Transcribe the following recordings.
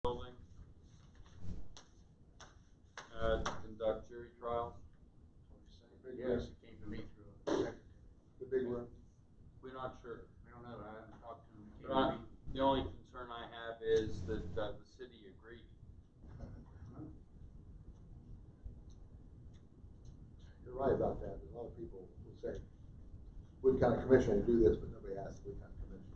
building to conduct jury trials. Yes, it came to me through a secretary. The big room. We're not sure. I don't know, I haven't talked to him. It But came to me. the only concern I have is that the city agreed. You're right about that. A lot of people will say, Wood County Commission to do this, but nobody asked the Wood County Commission.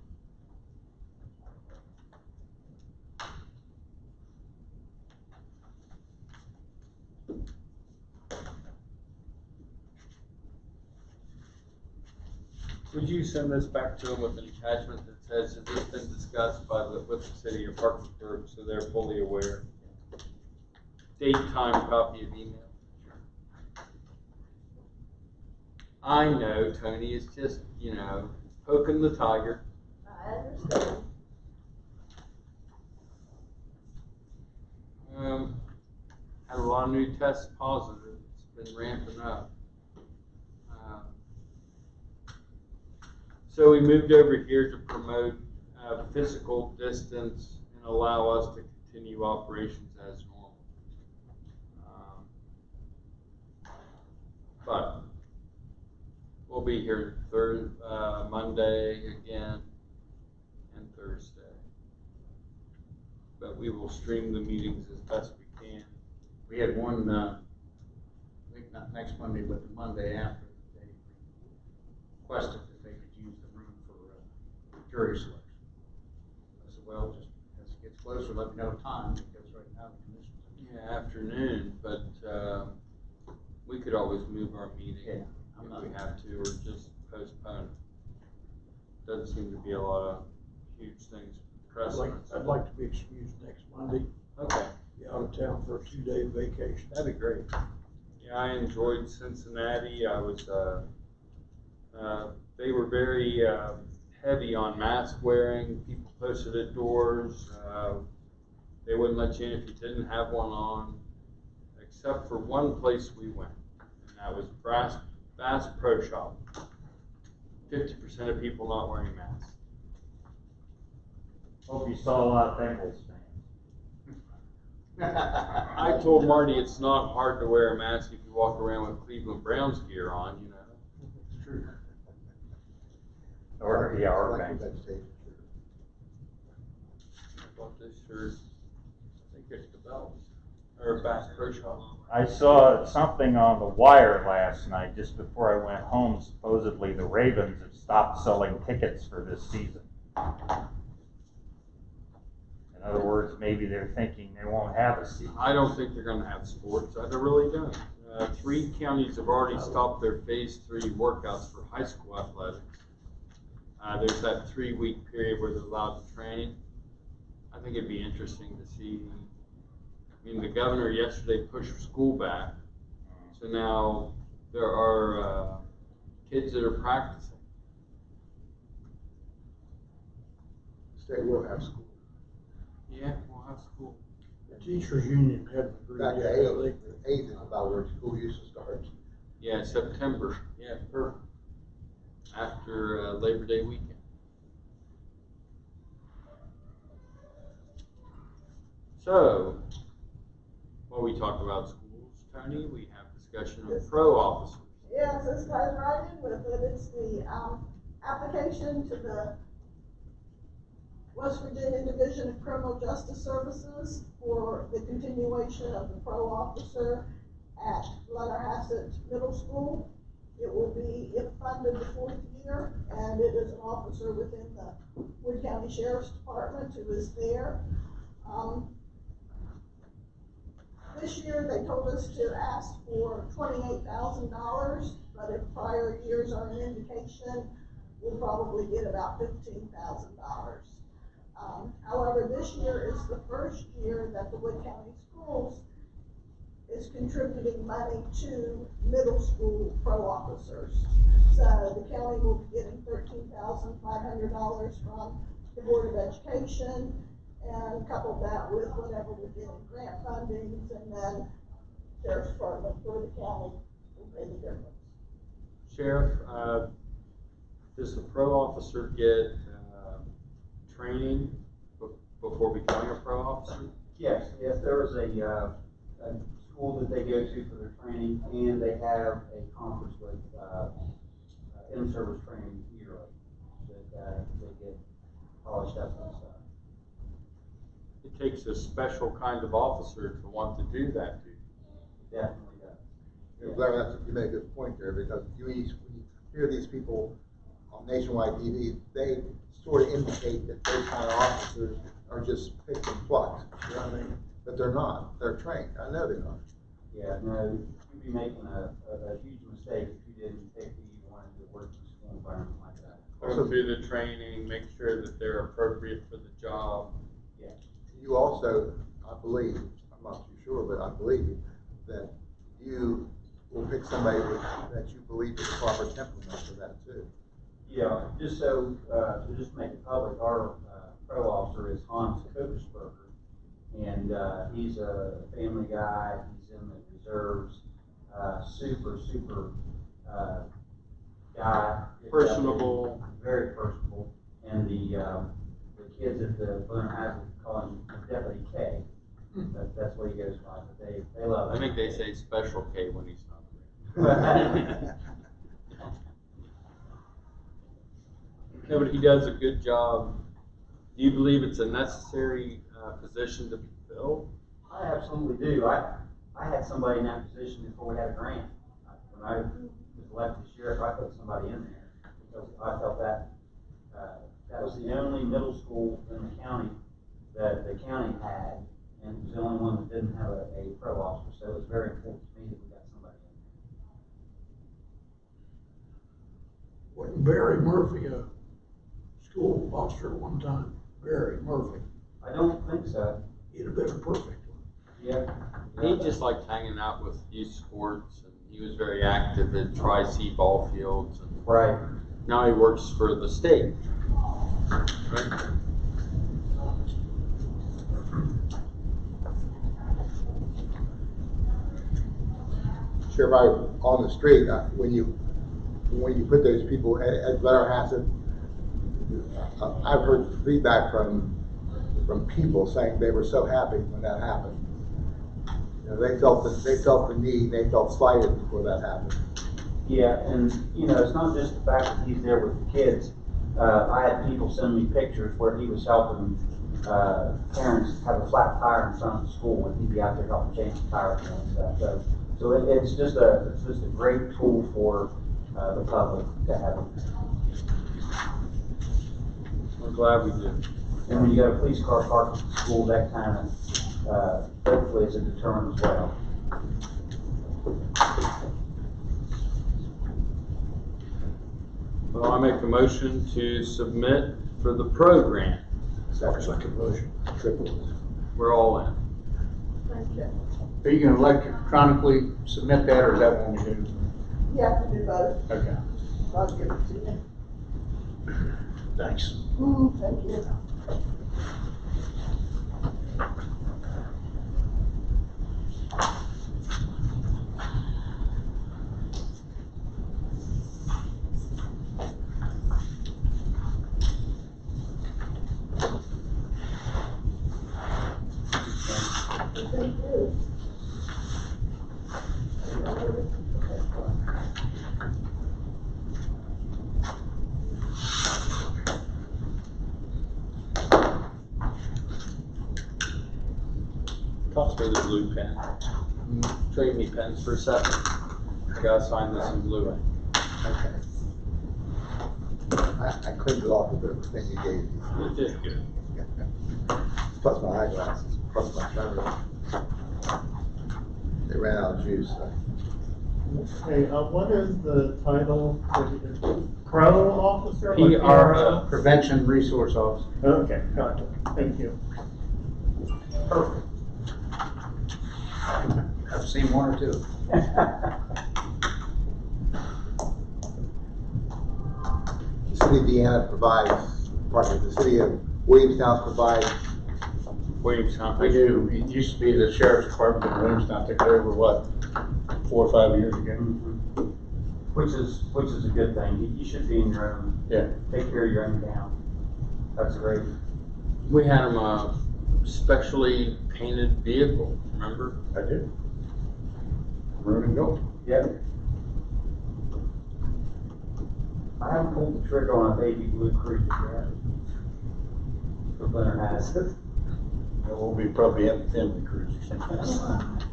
Would you send this back to them with an attachment that says, has this been discussed with the city of Parkersburg, so they're fully aware? Date, time, copy of email. I know, Tony, it's just, poking the tiger. I understand. Had a lot of new tests positive. It's been ramping up. So we moved over here to promote physical distance and allow us to continue operations as normal. But we'll be here Monday again and Thursday. But we will stream the meetings as best we can. We had one, I think not next Monday, but the Monday after, they requested that they could use the room for jury selection. I said, well, just as it gets closer, let me know time, because right now the commission's. Yeah, afternoon, but we could always move our meeting Yeah, if we have to, or just postpone it. Doesn't seem to be a lot of huge things precedent. I'd like to be excused next Monday, Okay, be out of town for a 2-day vacation. that'd be great. Yeah, I enjoyed Cincinnati. I was, they were very heavy on mask wearing. People posted at doors. They wouldn't let you in if you didn't have one on, except for one place we went, and that was Bass Pro Shop. 50% of people not wearing masks. Hope you saw a lot of Bengals fans. I told Marty it's not hard to wear a mask if you walk around with Cleveland Browns gear on, It's true. Or, yeah, or I like the Bengals. vegetation shirt. I bought this shirt, I think it's the Bells, or Bass Pro Shop. I saw something on the wire last night, just before I went home. Supposedly the Ravens have stopped selling tickets for this season. In other words, maybe they're thinking they won't have a season. I don't think they're gonna have sports, I really don't. 3 counties have already stopped their phase 3 workouts for high school athletics. There's that 3-week period where they're allowed to train. I think it'd be interesting to see. I mean, the governor yesterday pushed school back, so now there are kids that are practicing. State will have school. Yeah, we'll have school. The teachers union hadn't agreed Back to yet. 8th is about where school used to start. Yeah, September. Yeah, perfect. After Labor Day weekend. So, while we talk about schools, Tony, we have discussion of pro officers. Yes, this goes right in with it. It's the application to the West Virginia Division of Criminal Justice Services for the continuation of the pro officer at Blennerhassett Middle School. It will be, if funded, the 4th year, and it is an officer within the Wood County Sheriff's Department who is there. This year, they told us to ask for $28,000, but if prior years are an indication, we'll probably get about $15,000. However, this year is the first year that the Wood County Schools is contributing money to middle school pro officers. So the county will be getting $13,500 from the Board of Education, and couple that with whatever we're getting grant fundings, and then Sheriff's Department for the county will pay the difference. Sheriff, does the pro officer get training before becoming a pro officer? Yes, there is a school that they go to for their training, and they have a conference with, in-service training yearly, that they get polished up and stuff. It takes a special kind of officer to want to do that, dude. It definitely does. I'm glad you made a good point there, because when you hear these people on nationwide TV, they sort of indicate that those kind of officers are just picked and plucked, you know what I mean? But they're not, they're trained, I know they're not. Yeah, no, you'd be making a huge mistake if you didn't think that you wanted to work in a school environment like that. Put them through the training, make sure that they're appropriate for the job. Yeah. You also, I believe, I'm not too sure, but I believe that you will pick somebody that you believe is the proper temperament for that too. Yeah, just so, to just make it public, our pro officer is Hans Kokersberger. And he's a family guy, he's in the reserves, super guy. Personable. Very personable. And the kids at the Boone High call him Deputy K. That's what he goes by, but they love him. I think they say Special K when he's not around. No, but he does a good job. Do you believe it's a necessary position to be filled? I absolutely do. I had somebody in that position before we had a grant. When I was elected sheriff, I put somebody in there because I felt that that was the only middle school in the county that the county had, and it was the only one that didn't have a pro officer. So it was very important to me that we got somebody in there. Wasn't Barry Murphy a school officer at one time? Barry Murphy. I don't think so. He'd have been a perfect one. Yeah. He just liked hanging out with youth sports, and he was very active at Tri-C ball fields. And Right. now he works for the state. Right? Sheriff, on the street, when you put those people at Glenn Hassett, I've heard feedback from people saying they were so happy when that happened. You know, they felt the need, they felt slighted before that happened. Yeah, and you know, it's not just the fact that he's there with the kids. I had people send me pictures where he was helping parents have a flat tire in front of the school, and he'd be out there helping change the tires and stuff. So it's just a great tool for the public to have. We're glad we did. And when you got a police car parked at the school, that kind of hopefully is a deterrent as well. Well, I make a motion to submit for the program. Second motion. We're all in. Thank you. Are you gonna electronically submit that, or is that what we do? You have to do both. Okay, I'll give it to you. thanks. Thank you. Thank you. Toss me the blue pen. Trade me pens for a second. I gotta sign this in blue. Okay. I cleaned it off a bit of the thing you gave me. You did good. Plus my eyeglasses, plus my camera. They ran out of juice. So. Okay, what is the title? Pro officer? or PRO. Prevention Resource Officer. Okay, gotcha. Thank you. Perfect. I've seen one or two. The city of Deanna provides, the city of Williamstown provides. Williamstown. We do. It used to be the sheriff's department in Williamstown, took it over, what, 4 or 5 years ago? Which is a good thing. You should be in your own. Yeah. Take care of your own town. That's great. We had them a specially painted vehicle, remember? I do. Maroon and gold. Yeah. I haven't pulled the trigger on a baby blue cruiser yet. For winter has. It will be probably at the family cruise or something.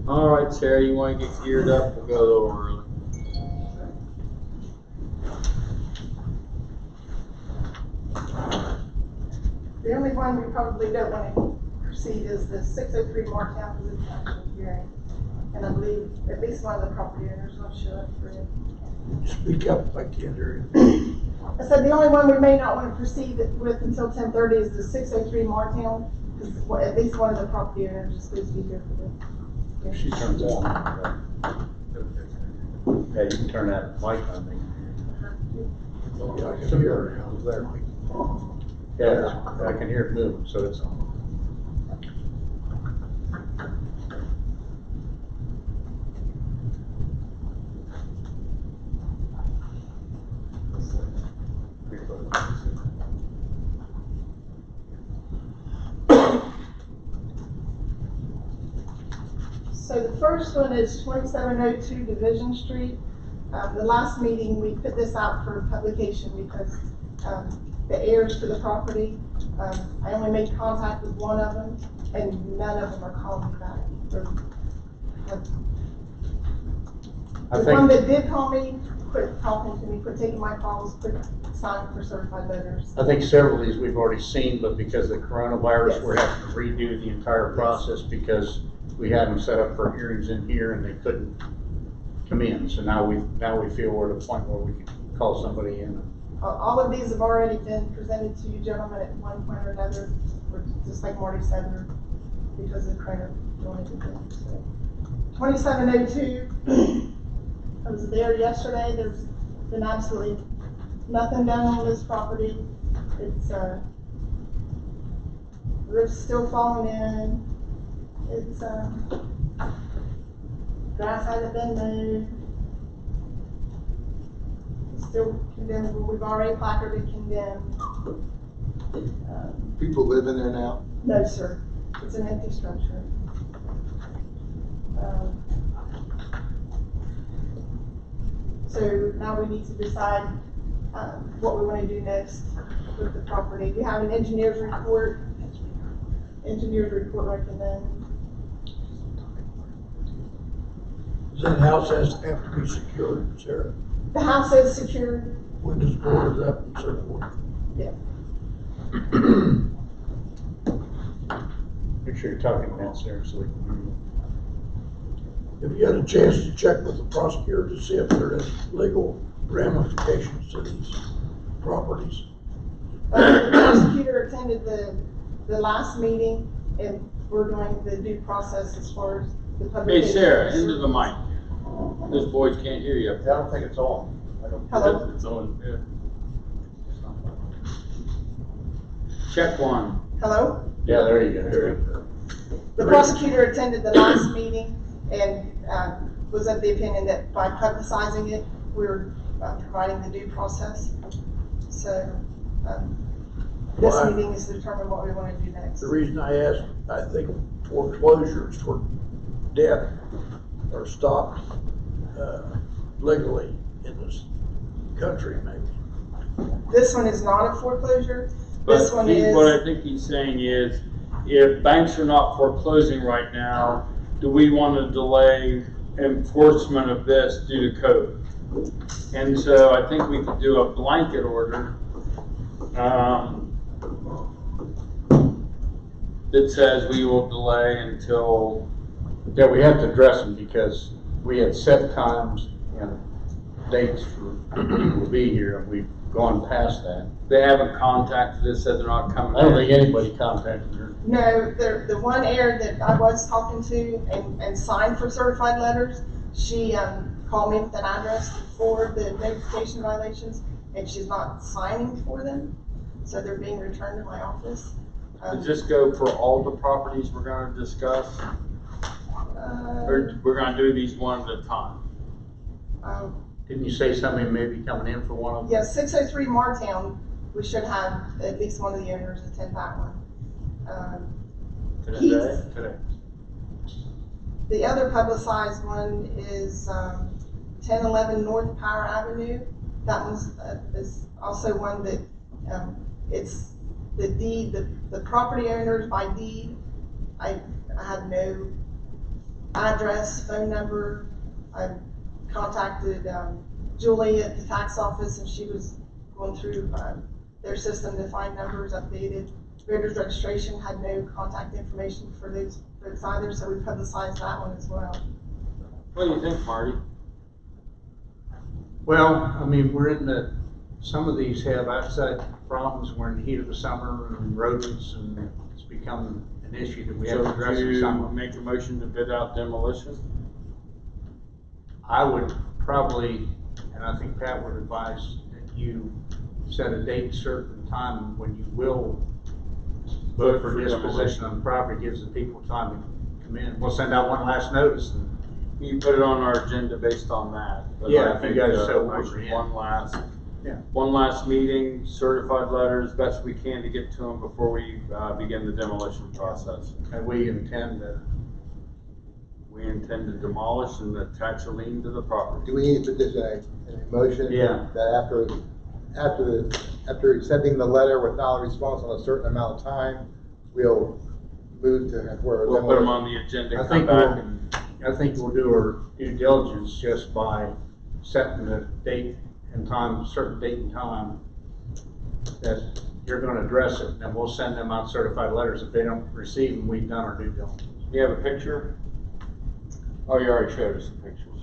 All right, Sarah, you want to get geared up? We'll go a little early. The only one we probably don't want to proceed is the 603 Marktown Position hearing. And I believe at least one of the property owners will show up for it. Speak up if I can't hear you. I said the only one we may not want to proceed with until 10:30 is the 603 Marktown, because at least one of the property owners is supposed to be here for this. If she turns on. Yeah, you can turn that mic on me. Yeah, I can hear her now. There. Yeah, I can hear it moving, so it's on. So the first one is 2702 Division Street. The last meeting, we put this out for publication because the heirs to the property, I only made contact with one of them, and none of them are calling me back. The one that did call me, quit talking to me, quit taking my calls, quit signing for certified voters. I think several of these we've already seen, but because of the coronavirus, Yes. we're having to redo the entire process because we had them set up for hearings in here and they couldn't come in. So now we feel we're at a point where we can call somebody in. All of these have already been presented to you gentlemen at one point or another, or just like Marty said, or because of the current doing it. 2702, I was there yesterday. There's been absolutely nothing done on this property. It's, roof's still falling in. It's, grass hasn't been mowed. It's still condemnable. We've already placarded condemned. People live in there now? No, sir. It's an empty structure. So now we need to decide what we want to do next with the property. We have an engineer's report. Engineer's report recommends. That house has to have to be secured, Sarah. The house is secured. Windows, doors up and so forth. Yeah. Make sure you're talking to that, Sarah, so we can hear you. Have you had a chance to check with the prosecutor to see if there is legal ramifications to these properties? The prosecutor attended the last meeting, and we're doing the due process as far as the public. Hey, Sarah, into the mic. Those boys can't hear you. I don't think it's on. Hello? It's on. Yeah. Check one. Hello? Yeah, there you go. The prosecutor attended the last meeting and was of the opinion that by publicizing it, we're providing the due process. So this Well, meeting is to determine what we want to do next. The reason I asked, I think foreclosures for debt are stopped legally in this country, maybe. This one is not a foreclosure. This But one what I is, think he's saying is, if banks are not foreclosing right now, do we want to delay enforcement of this due to code? And so I think we could do a blanket order that says we will delay until. Yeah, we have to address them because we had set times and dates for people to be here, and we've gone past that. They haven't contacted us, said they're not coming. I don't think anybody contacted her. no, the one heir that I was talking to and signed for certified letters, she called me with an address for the notification violations, and she's not signing for them. So they're being returned to my office. Does this go for all the properties we're going to discuss? Or we're going to do these one at a time? Didn't you say somebody may be coming in for one of them? Yeah, 603 Martown, we should have at least one of the owners attend that one. Today? Today. The other publicized one is 1011 North Power Avenue. That one's is also one that it's the deed, the property owners by deed. I had no address, phone number. I contacted Julie at the tax office, and she was going through their system to find numbers updated. Voters registration had no contact information for those folks either, so we publicized that one as well. What do you think, Marty? Well, I mean, some of these have outside problems. We're in the heat of the summer and rodents, and it's become an issue that we have to address in So some do of you them. make a motion to bid out demolition? I would probably, and I think Pat would advise that you set a date, certain time when you will vote for disposition on the property, gives the people time to come in. We'll send out one last notice and You can put it on our agenda based on that. But Yeah, I if you think, guys so motion order, yeah. one last meeting, certified letters, best we can to get to them before we begin the demolition process. and we intend to. We intend to demolish and attach a lien to the property. Do we need to put this in a motion? Yeah. That after accepting the letter without a response on a certain amount of time, we'll move to where. We'll put them on the agenda, I come think back we'll- and, I think we'll do our due diligence just by setting the date and time, certain date and time that you're gonna address it, and then we'll send them out certified letters. If they don't receive them, we've done our due diligence. you have a picture? Oh, you already showed us the pictures.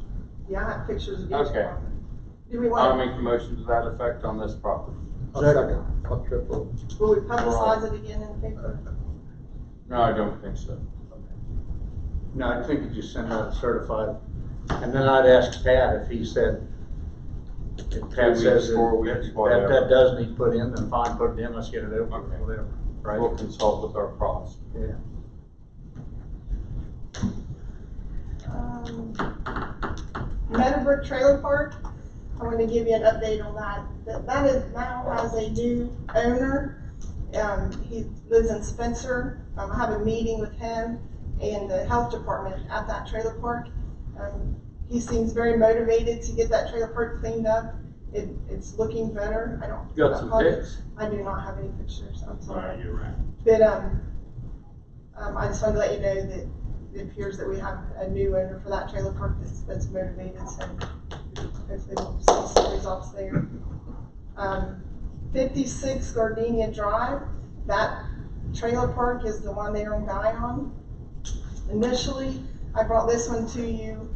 Yeah, I have pictures of each Okay. one. Do we I'll want, make the motion to that effect on this property. I'll second, I'll triple. will we publicize it again in the paper? No, I don't think so. No, I think you just send out certified, and then I'd ask Pat if he said, if Pat 2 says weeks, 4 weeks, that whatever. that does need put in, then fine, put it in, let's get it over, Okay. whatever, right? We'll consult with our pros. Yeah. Meadowbrook Trailer Park, I want to give you an update on that. That is now has a new owner. He lives in Spencer. I have a meeting with him and the health department at that trailer park. He seems very motivated to get that trailer park cleaned up. It's looking better. I don't. You got some pics? I do not have any pictures, I'm sorry. You're right. But, I just wanted to let you know that it appears that we have a new owner for that trailer park that's motivated, so hopefully we'll see some results there. 56 Gardenia Drive, that trailer park is the one there on Guyon. Initially, I brought this one to you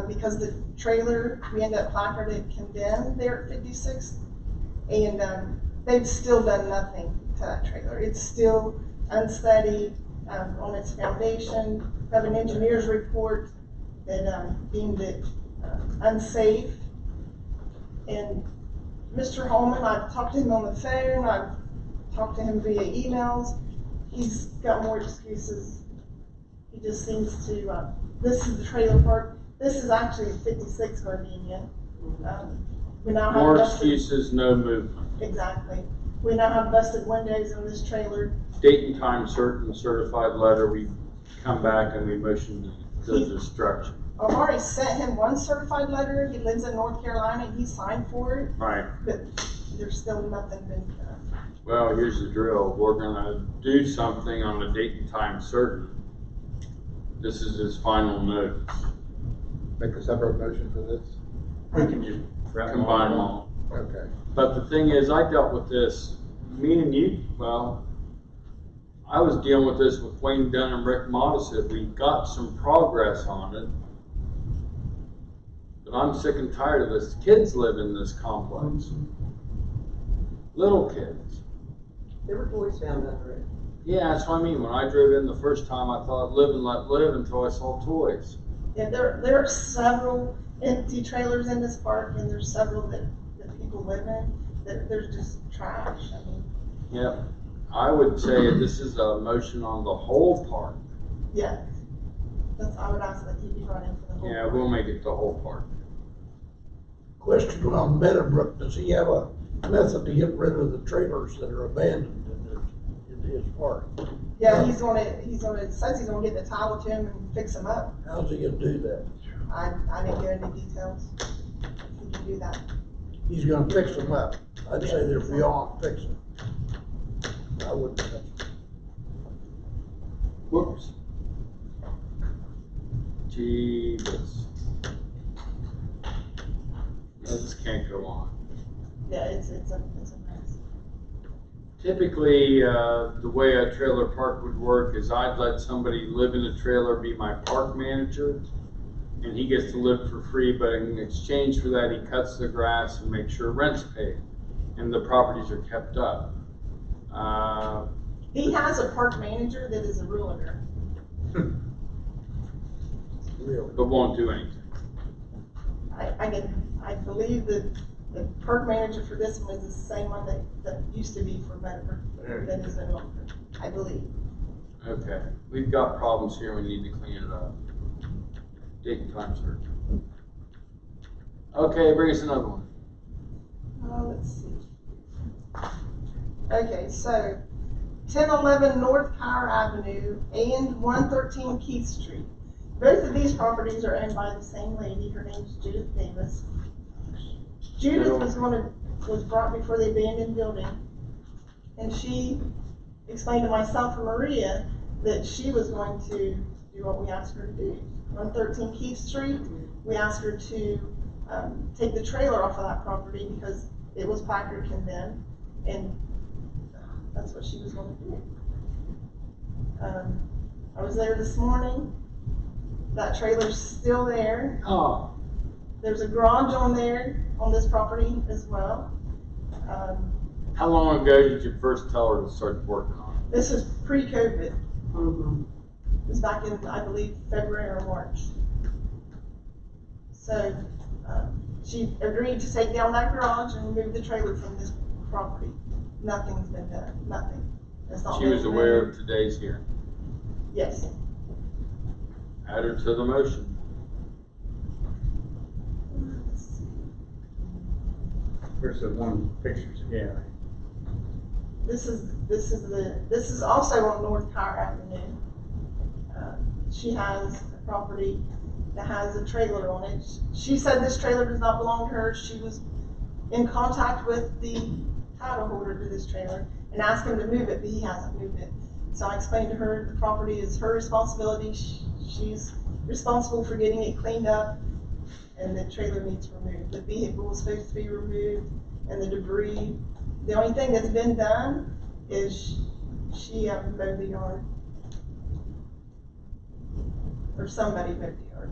because the trailer, we ended up placarded condemned there at 56, and they've still done nothing to that trailer. It's still unsteady on its foundation. We have an engineer's report that deemed it unsafe. And Mr. Holman, I've talked to him on the phone, I've talked to him via emails. He's got more excuses. He just seems to, this is the trailer park. This is actually 56 Gardenia. We now have More busted- excuses, no movement. Exactly. We now have busted windows in this trailer. Date and time certain, certified letter, we come back and we motion the destruction. I've already sent him one certified letter. He lives in North Carolina. He signed for it, Right, but there's still nothing been done. well, here's the drill, we're gonna do something on a date and time certain. This is his final notice. Make a separate motion for this? We can just wrap them Combine them all. Okay. But the thing is, I dealt with this, me and you, well, I was dealing with this with Wayne Dunn and Rick Modisett. We got some progress on it. But I'm sick and tired of this. Kids live in this complex. Little kids. There were toys found under it. Yeah, that's what I mean. When I drove in the first time, I thought live and let live until I saw toys. Yeah, there are several empty trailers in this park, and there's several that people live in. There's just trash. I mean, Yep. I would say this is a motion on the whole park. yeah. I would ask that he be brought in for the whole. Yeah, park. we'll make it the whole park. Question on Meadowbrook, does he have a method to get rid of the trailers that are abandoned in his park? Yeah, says he's gonna get the title to him and fix them up. How's he gonna do that? I didn't get any details. He can do that. He's gonna fix them up. I'd say they're beyond fixing. I wouldn't touch them. Whoops. Jeebus. This can't go on. Yeah, it's a mess. Typically, the way a trailer park would work is I'd let somebody live in a trailer be my park manager, and he gets to live for free, but in exchange for that, he cuts the grass and makes sure rent's paid, and the properties are kept up. He has a park manager that is a realtor. Really? But won't do anything. I believe that the park manager for this one is the same one that used to be for Meadowbrook, that is no longer, I believe. Okay, we've got problems here, we need to clean it up. Date and time certain. Okay, bring us another one. Let's see. Okay, so 1011 North Power Avenue and 113 Keith Street. Both of these properties are owned by the same lady. Her name's Judith Davis. Judith was brought before the abandoned building, and she explained to myself and Maria that she was going to do what we asked her to do. 113 Keith Street, we asked her to take the trailer off of that property because it was placard condemned, and that's what she was going to do. I was there this morning. That trailer's still there. Oh. There's a garage on there, on this property as well. How long ago did you first tell her to start working on it? This is pre-COVID. It was back in, I believe, February or March. So, she agreed to take down that garage and remove the trailer from this property. Nothing's been done, nothing. It's not She was been aware done. of today's hearing. Yes. Add her to the motion. Here's the one pictures, yeah. This is also on North Power Avenue. She has a property that has a trailer on it. She said this trailer does not belong to her. She was in contact with the title holder to this trailer and asked him to move it, but he hasn't moved it. So I explained to her the property is her responsibility. She's responsible for getting it cleaned up, and the trailer needs removed. The vehicle was supposed to be removed, and the debris. The only thing that's been done is she mowed the yard. Or somebody mowed the yard.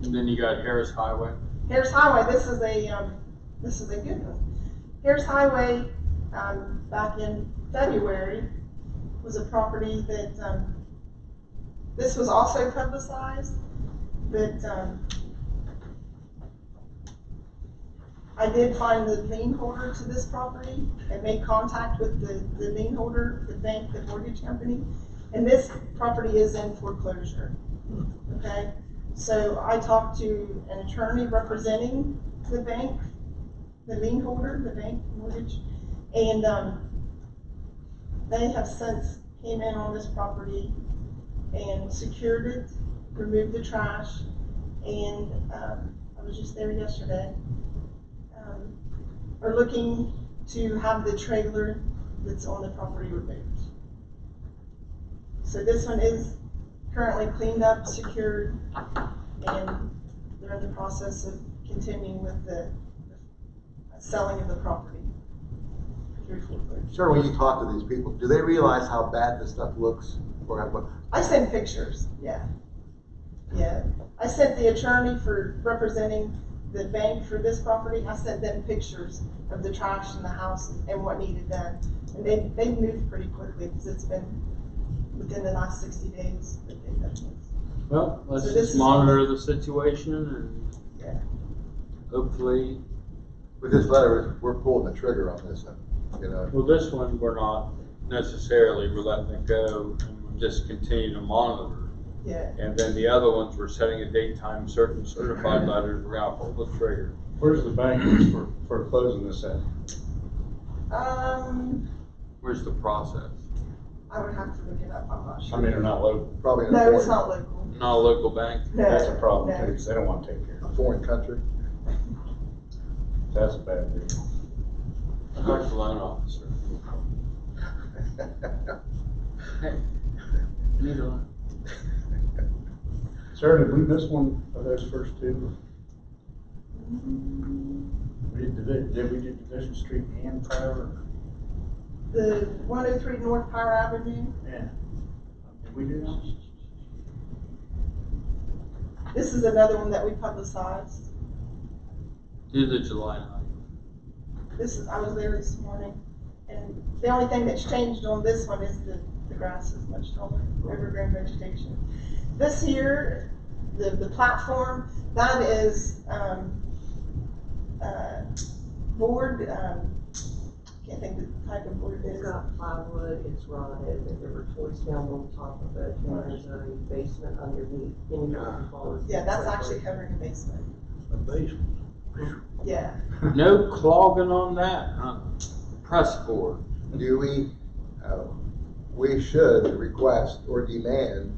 And then you got Harris Highway. Harris Highway, this is a good one. Harris Highway, back in February, was a property that, this was also publicized, that, I did find the lien holder to this property and made contact with the lien holder, the bank, the mortgage company, and this property is in foreclosure, okay? So I talked to an attorney representing the bank, the lien holder, the bank mortgage, and they have since came in on this property and secured it, removed the trash, and I was just there yesterday. Are looking to have the trailer that's on the property removed. So this one is currently cleaned up, secured, and they're in the process of continuing with the selling of the property through foreclosure. Sir, when you talk to these people, do they realize how bad this stuff looks? Or how, I sent pictures, yeah. Yeah, I sent the attorney for representing the bank for this property, I sent them pictures of the trash in the house and what needed done. And they've moved pretty quickly because it's been within the last 60 days that they've done this. Well, let's So this just is monitor the situation and Yeah. with this letter, we're pulling the trigger on this, you know? well, this one we're not. necessarily, we're letting it go and we'll just continue to monitor. Yeah. And then the other ones, we're setting a date, time, certain certified letters, we're out, pull the trigger. Where's the bank for closing this at? Where's the process? I would have to look it up, I'm not sure. I mean, they're not local. Probably in a No, foreign, it's not local. Not a local bank? No, That's a problem no. too, because they don't want to take care of a foreign country. it. That's a bad deal. I'm not the loan officer. Hey, need a loan. Sarah, did we miss one of those first two? Did we do Division Street and Power? The 103 North Power Avenue, Yeah. Did we do that? this is another one that we publicized. Do the July 9th. This is, I was there this morning, and the only thing that's changed on this one is the grass is much taller, evergreen vegetation. This here, the platform, that is, board, can't think of the type of board it It's is. got plywood, it's rotted, and there were toys found on top of it, and there's a basement underneath. Yeah, that's actually covering the basement. A basement. Yeah. No clogging on that, huh? Press board. Do we should request or demand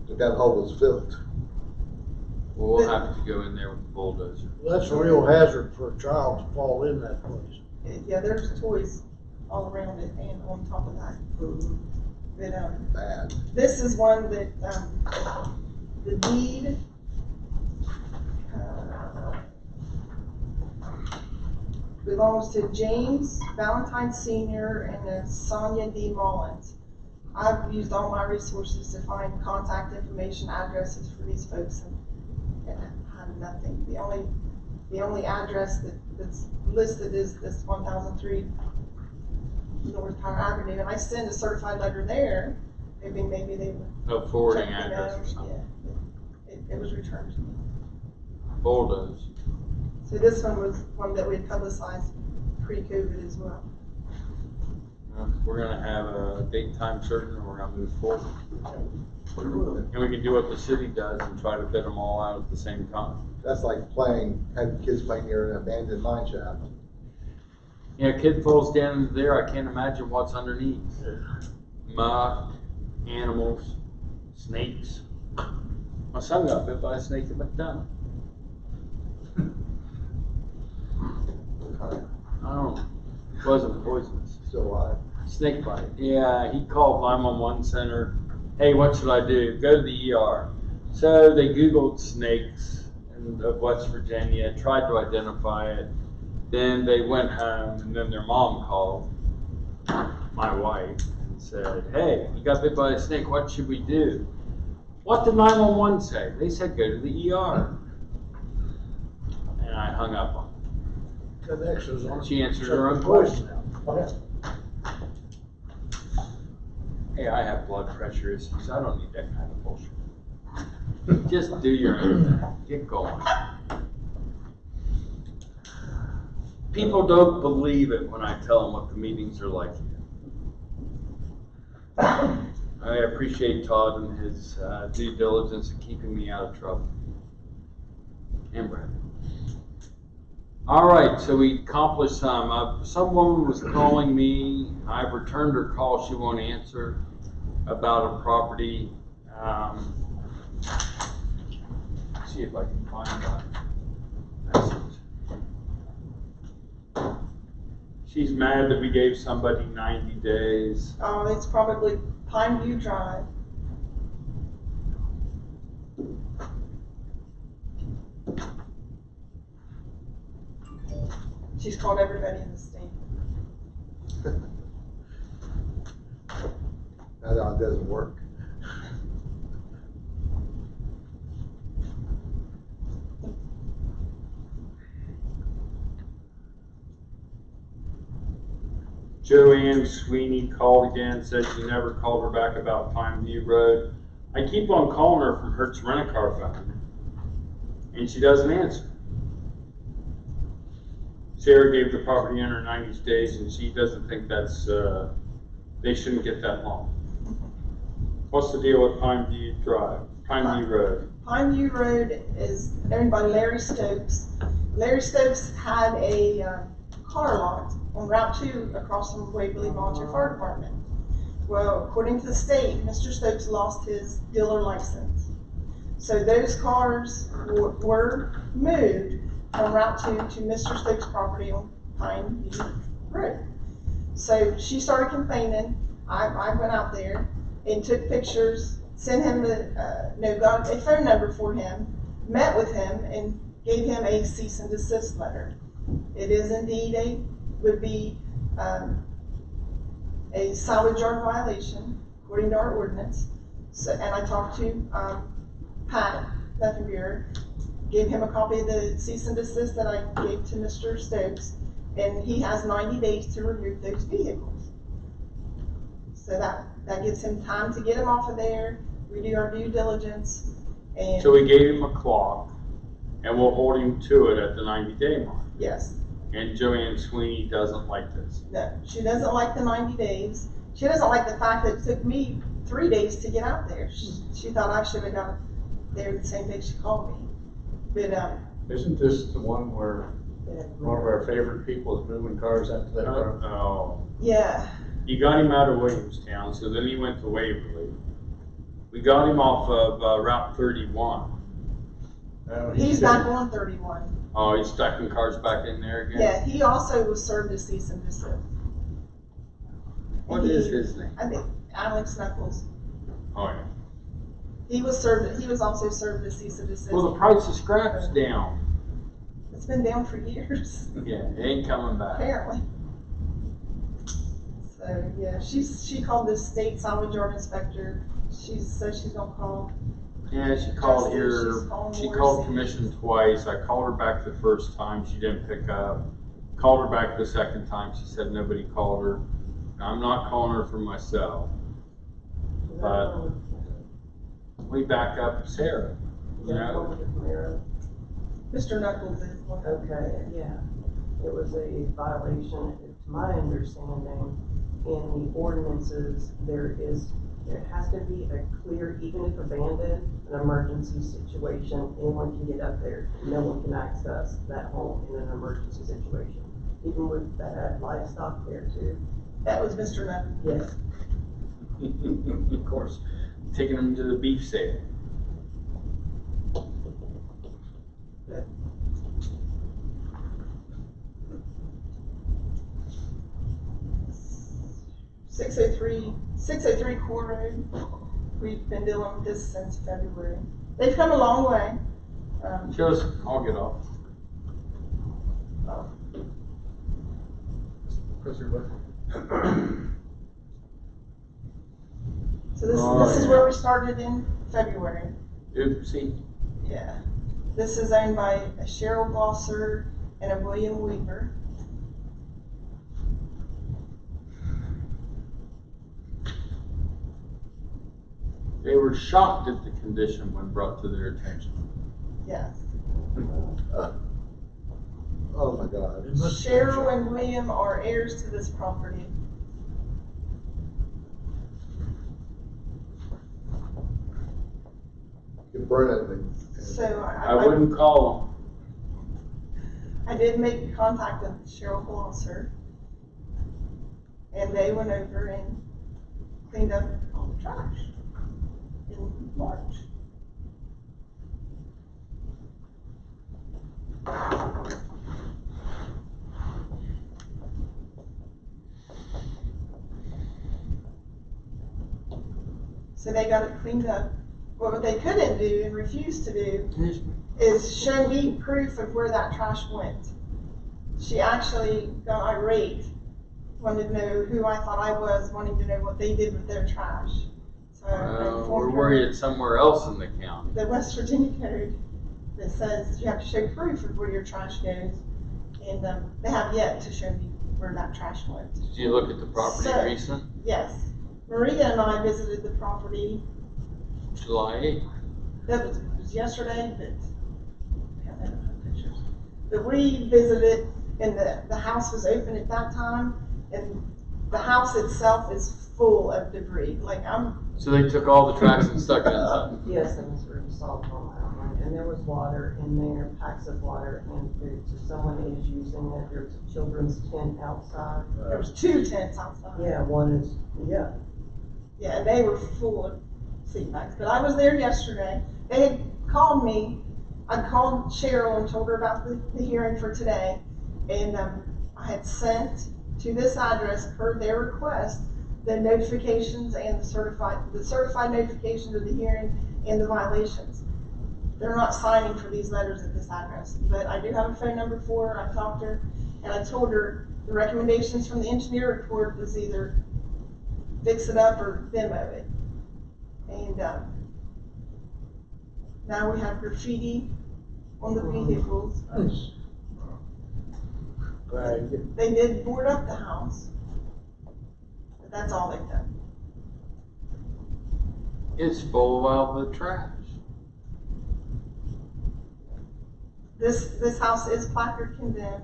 that hole is filled. We'll have to go in there with the bulldozer. That's a real hazard for a child to fall in that place. Yeah, there's toys all around it and on top of that. But, Bad. this is one that, the deed, belongs to James Valentine Sr. and Sonia D. Mullins. I've used all my resources to find contact information, addresses for these folks, and I have nothing. The only address that's listed is this 1003 North Power Avenue, and I send a certified letter there. Maybe they would. A forwarding check me address out. or something. Yeah, it was returned to me. Bulldoze. So this one was one that we had publicized pre-COVID as well. We're gonna have a date, time certain, and we're gonna move forward. And we can do what the city does and try to fit them all out at the same time. That's like having kids playing near an abandoned mine shaft. Yeah, a kid falls down into there, I can't imagine what's underneath. Muck, animals, snakes. My son got bit by a snake at McDonald's. I don't know. It wasn't poisonous. Still alive. Snake bite. Yeah, he called 911 center. Hey, what should I do? Go to the ER. So they Googled snakes of West Virginia, tried to identify it. Then they went home, and then their mom called my wife and said, hey, you got bit by a snake. What should we do? What did 911 say? They said go to the ER. And I hung up on her. That extra's on. She answered her own Poison question. out. Hey, I have blood pressure issues. I don't need that kind of bullshit. Just do your own thing. Get going. People don't believe it when I tell them what the meetings are like here. I appreciate Todd and his due diligence in keeping me out of trouble. And Brad. All right, so we accomplished some. Some woman was calling me. I've returned her call. She won't answer about a property. See if I can find that message. She's mad that we gave somebody 90 days. Oh, it's probably Pine View Drive. She's called everybody in the state. That doesn't work. Joanne Sweeney called again, said she never called her back about Pine View Road. I keep on calling her from Hertz Rent-A-Car phone, and she doesn't answer. Sarah gave the property owner 90 days, and she doesn't think that's They shouldn't get that long. What's the deal with Pineview Drive, Pineview Road? Pineview Road is owned by Larry Stokes. Larry Stokes had a car lot on Route 2 across from Waverly Volunteer Fire Department. Well, according to the state, Mr. Stokes lost his dealer license. So those cars were moved from Route 2 to Mr. Stokes' property on Pineview Road. So she started complaining. I went out there and took pictures, sent him got a phone number for him, met with him, and gave him a cease and desist letter. It is indeed would be a salvage yard violation according to our ordinance. So, and I talked to Pat Leffenbuer, gave him a copy of the cease and desist that I gave to Mr. Stokes, and he has 90 days to remove those vehicles. So that gives him time to get them off of there. We do our due diligence, and So we gave him a clock, and we'll hold him to it at the 90-day mark. yes. And Joanne Sweeney doesn't like this. No, she doesn't like the 90 days. She doesn't like the fact that it took me 3 days to get out there. She thought I should have got there the same day she called me. But Isn't this the one where one of our favorite people is moving cars out to that road? Oh. yeah, He got him out of Williamstown, so then he went to Waverly. We got him off of Route 31. he's back on 31. Oh, he's stacking cars back in there again? Yeah, he also was served a cease and desist. What is his name? I think Alex Knuckles. Oh, yeah. He was also served a cease and desist. Well, the price of scrap's down. It's been down for years, Yeah, it ain't coming back. apparently. So, yeah, she called the state salvage yard inspector. She said she's gonna call. Yeah, she called Justin, here, she's calling she Morrissey. called commission twice. I called her back the first time, she didn't pick up. Called her back the second time, she said nobody called her. I'm not calling her for myself. But we back up Sarah, you know? Mr. Knuckles is one. Okay, yeah. It was a violation, to my understanding, in the ordinances, there has to be a clear, even if abandoned, an emergency situation, anyone can get up there. No one can access that home in an emergency situation. Even with that livestock there too. That was Mr. Knuckles. Yes. Of course, taking them to the beef sale. Six oh three Core Road. We've been dealing with this since February. They've come a long way. Just, I'll get off. So this is yeah. where we started in February. Oopsie. Yeah. This is owned by a Cheryl Glosser and a William Weaver. They were shocked at the condition when brought to their attention. Yes. Oh my God. Cheryl and William are heirs to this property. You can burn it and. So I wouldn't call I did make contact with Cheryl Glosser. And they went over and cleaned up all the trash in March. So they got it cleaned up. What they couldn't do and refused to do them. is show me proof of where that trash went. She actually got irate, wanted to know who I thought I was, wanting to know what they did with their trash. So I We're informed her worried it's somewhere else in the county. the West Virginia code that says you have to show proof of where your trash goes. And they have yet to show me where that trash went. Did you look at the property So- recent? Yes, Maria and I visited the property. July 8th. That was yesterday, but I don't have pictures. But we visited, and the house was open at that time, and the house itself is full of debris, like So they took all the tracks and stuck it inside. Yes, and it's sort of solved on that one, and there was water in there, packs of water and food, so someone is using it, there's a children's tent outside. there was 2 tents outside. Yeah, one is, yeah, Yeah, and they were full of seat bags. But I was there yesterday. They had called me. I called Cheryl and told her about the hearing for today. And I had sent to this address per their request the notifications and the certified notifications of the hearing and the violations. They're not signing for these letters at this address, but I do have a phone number for her. I talked to her and I told her the recommendations from the engineer report is either fix it up or demo it. And now we have graffiti on the vehicles. Nice. Glad. They did board up the house, but that's all they've done. It's full of all the trash. This house is placard condemned.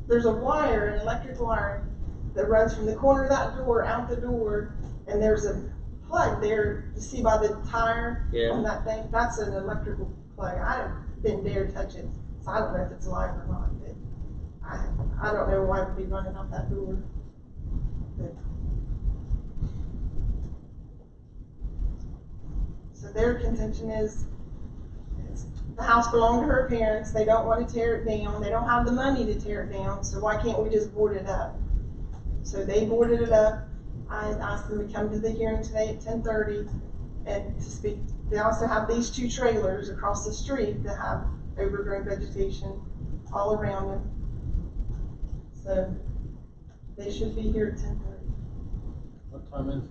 There's a wire, an electric wire, that runs from the corner of that door out the door, and there's a plug there. You see by the tire on that thing? That's an electrical plug. I didn't dare touch it, so I don't know if it's alive or not. But I don't know why it would be running out that door. But, so their contention is the house belonged to her parents. They don't want to tear it down. They don't have the money to tear it down. So why can't we just board it up? So they boarded it up. I asked them to come to the hearing today at 10:30 and to speak. They also have these 2 trailers across the street that have overgrown vegetation all around them. So they should be here at 10:30. What time is it?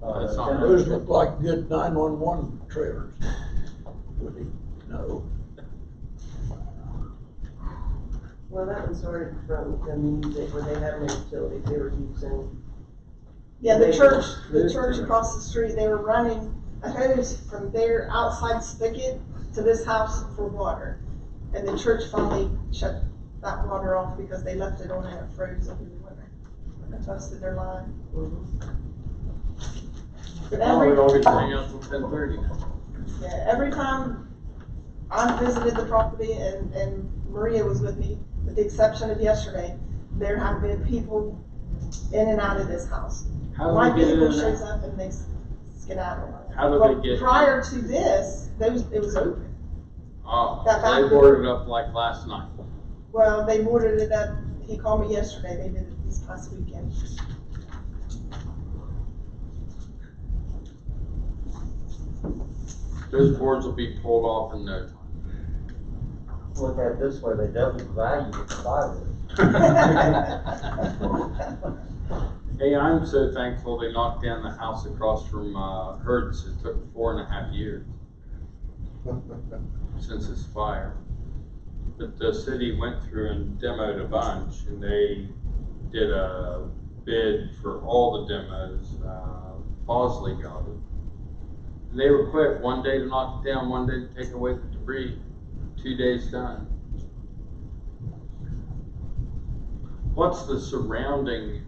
That's not Those look like good 911 trailers. Would he? No. well, that was sort of from the music where they have no utilities, they were using. Yeah, the church across the street, they were running a hose from their outside spigot to this house for water. And the church finally shut that water off because they left it on and it froze over the winter. They busted their line. But We're going to hang out till 10:30 now. yeah, every time I visited the property and Maria was with me, with the exception of yesterday, there have been people in and out of this house. How My do they get in vehicle there? shows up and they skedaddle. How do Well, they get? prior to this, it was open. Oh, that back they door? boarded up like last night. Well, they boarded it up, he called me yesterday, they did it this past weekend. Those boards will be pulled off in no time. Look at it this way, they double the value of the plywood. Hey, I'm so thankful they knocked down the house across from Hertz. It took 4.5 years since this fire. But the city went through and demoed a bunch, and they did a bid for all the demos. Bosley got it. And they were quick, 1 day to knock it down, 1 day to take away the debris, 2 days done. What's the surrounding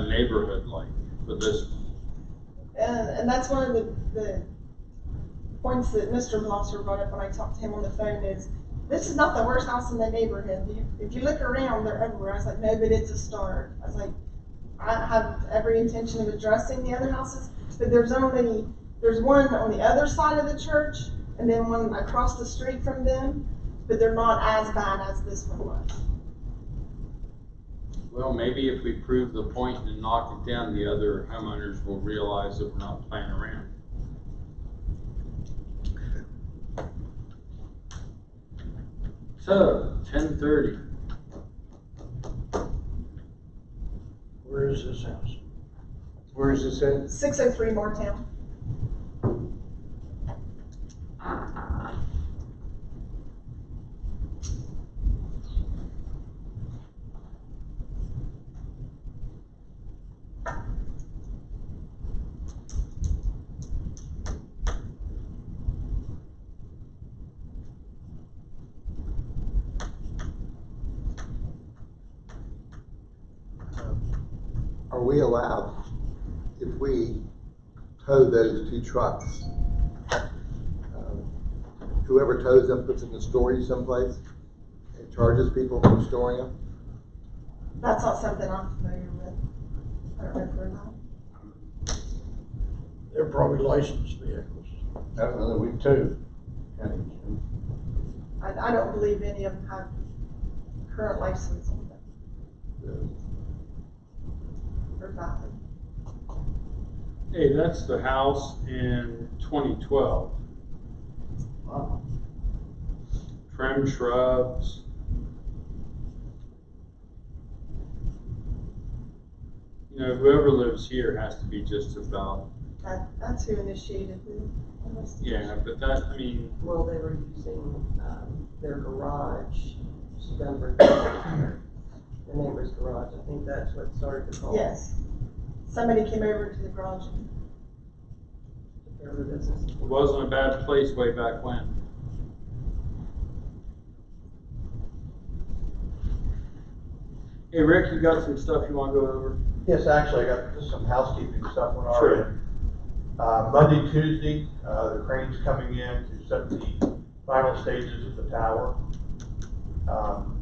neighborhood like for this? And that's one of the points that Mr. Blosser brought up when I talked to him on the phone is, this is not the worst house in the neighborhood. If you look around, they're everywhere. I was like, no, but it's a start. I was like, I have every intention of addressing the other houses, but there's one on the other side of the church and then one across the street from them, but they're not as bad as this one was. Well, maybe if we prove the point and knock it down, the other homeowners will realize that we're not playing around. So, 10:30. Where is this house? Where is this at? 603 Moortown. are we allowed, if we tow those two trucks, whoever tows them puts them in storage someplace and charges people for storing them? That's not something I'm familiar with. I don't know if we're not. They're probably licensed vehicles. That's another week too. I don't believe any of them have current license on them. Or valid. Hey, that's the house in 2012. Wow. Trim shrubs. You know, whoever lives here has to be just about, That's who initiated the investigation. yeah, but that, I mean, Well, they were using, their garage to cover the neighbor's garage. I think that's what started the call. Yes. Somebody came over to the garage and Took care of the business. it wasn't a bad place way back when. Hey, Rick, you got some stuff you want to go over? Yes, actually, I got just some housekeeping stuff on our Sure. end. Monday, Tuesday, the crane's coming in to set the final stages of the tower,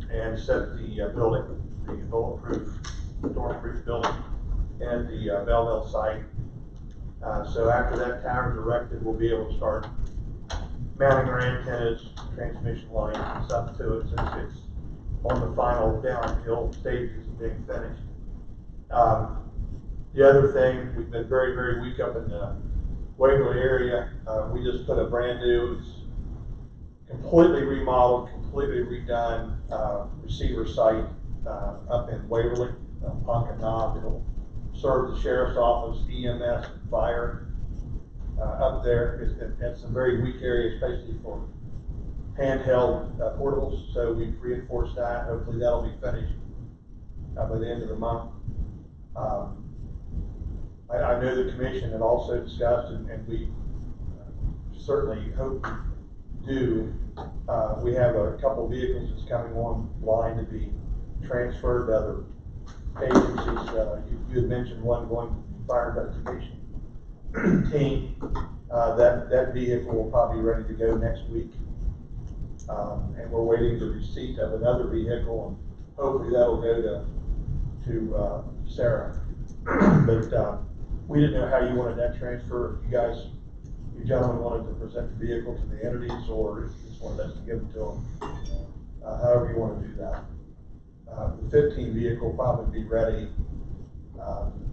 and set the building, the bulletproof, stormproof building, and the Belleville site. So after that tower's erected, we'll be able to start mounting our antennas, transmission lines, and stuff to it, since it's on the final downhill stages of being finished. The other thing, we've been very, very weak up in the Waverly area. We just put a brand new, it's completely remodeled, completely redone receiver site up in Waverly, Ponca Knob. It'll serve the sheriff's office, EMS, and fire up there. It's a very weak area, especially for handheld portables. So we've reinforced that. Hopefully that'll be finished by the end of the month. I know the commission had also discussed, and we certainly hope to do, we have a couple vehicles that's coming online to be transferred to other agencies. You had mentioned one going to the fire investigation team. That vehicle will probably be ready to go next week. And we're waiting the receipt of another vehicle, and hopefully that'll go to Sarah. But we didn't know how you wanted that transfer. If you gentlemen wanted to present the vehicle to the entities, or if you just wanted us to give it to them, however you want to do that. The 15 vehicle will probably be ready.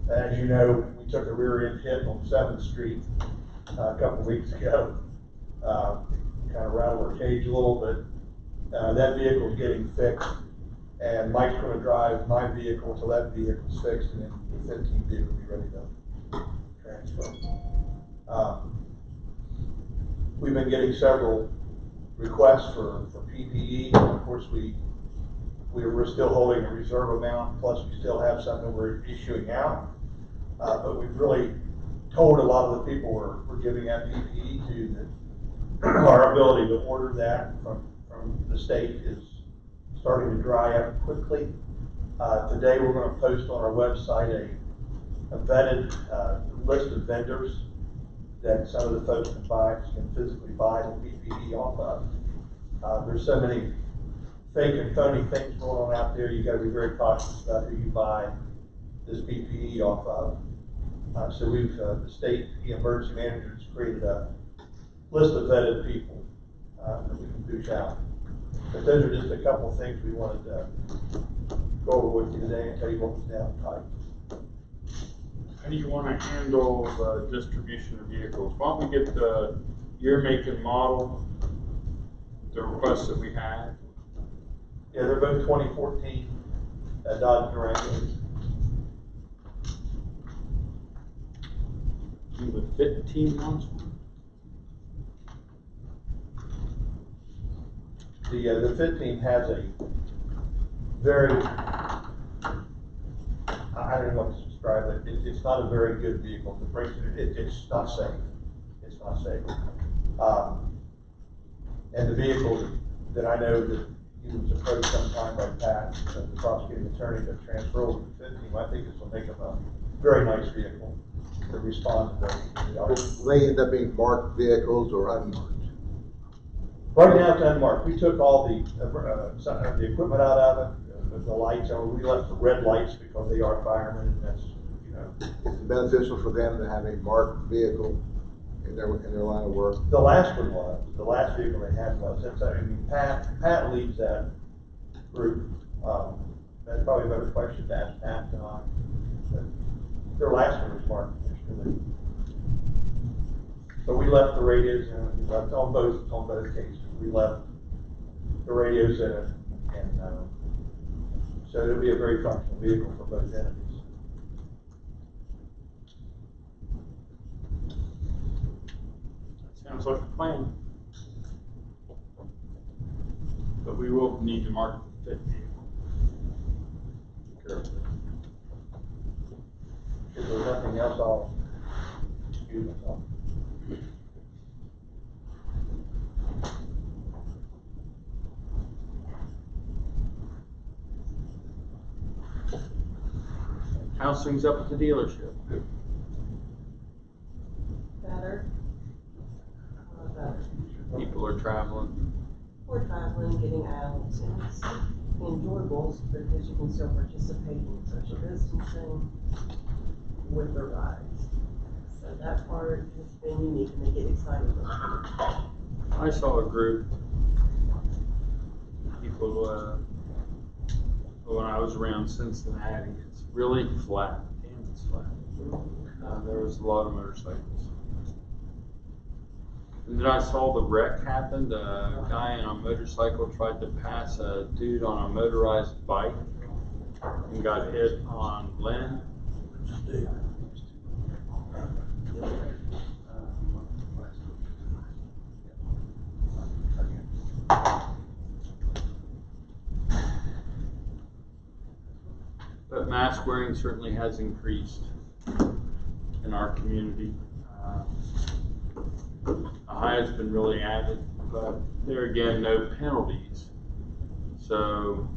As you know, we took a rear end hit on 7th Street a couple weeks ago. Kind of rattled our cage a little, but that vehicle's getting fixed. And Mike's going to drive my vehicle until that vehicle's fixed, and then the 15 vehicle will be ready to transfer. We've been getting several requests for PPE. Of course, we're still holding a reserve amount, plus we still have some that we're issuing out. But we've really told a lot of the people we're giving out PPE to that our ability to order that from the state is starting to dry up quickly. Today we're going to post on our website a vetted list of vendors that some of the folks can physically buy the PPE off of. There's so many fake and phony things going on out there. You got to be very cautious about who you buy this PPE off of. So we've the state emergency managers created a list of vetted people that we can push out. But those are just a couple of things we wanted to go over with you today and tell you what was down tight. How do you want to handle the distribution of vehicles? Why don't we get the year, make, and model, the requests that we had? Yeah, they're both 2014 Dodge Durangos. Do the 15 months one? The 15 has a very, I don't know what to describe it. It's not a very good vehicle. It's not safe. It's not safe. And the vehicle that I know that he was approached sometime by Pat, the prosecuting attorney, to transfer over to 15. I think this will make him a very nice vehicle to respond to the Will they end up being marked vehicles or unmarked? Right now it's unmarked. We took all the equipment out of it, the lights, and we left the red lights because they are firemen, and that's, you know. Is it beneficial for them to have a marked vehicle in their line of work? The last one was, the last vehicle they had was, that's, I mean, Pat leads that group. That's probably a better question to ask Pat than I. But their last one was marked yesterday. So we left the radios in, we left on both cases. We left the radios in it, and so it'll be a very functional vehicle for both entities. Sounds like a plan. But we will need to mark the fit vehicle. Carefully. If there's nothing else, I'll excuse myself. How's things up at the dealership? Better. Better. People are traveling. We're traveling, getting out, and it's enjoyable because you can still participate in social distancing with the rides. So that part has been unique, and they get excited about it. I saw a group, people, when I was around Cincinnati, it's really flat, damn, it's flat. There was a lot of motorcycles. And then I saw the wreck happened. A guy on a motorcycle tried to pass a dude on a motorized bike and got hit on Lynn. But mask wearing certainly has increased in our community. A high has been really added, but there again, no penalties. So,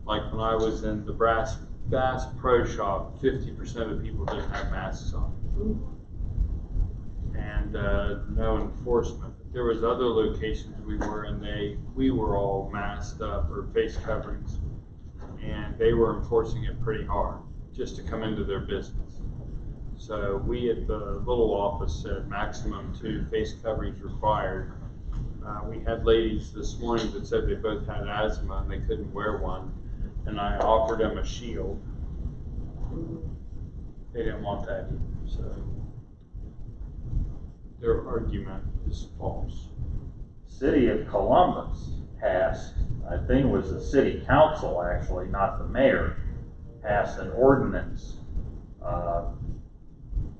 like when I was in the Bass Pro Shop, 50% of people didn't have masks on. And no enforcement. There was other locations we were in, we were all masked up or face coverings, and they were enforcing it pretty hard just to come into their business. So we at the little office said maximum 2 face coverings required. We had ladies this morning that said they both had asthma and they couldn't wear one, and I offered them a shield. They didn't want that either, so their argument is false. City of Columbus passed, I think it was the city council actually, not the mayor, passed an ordinance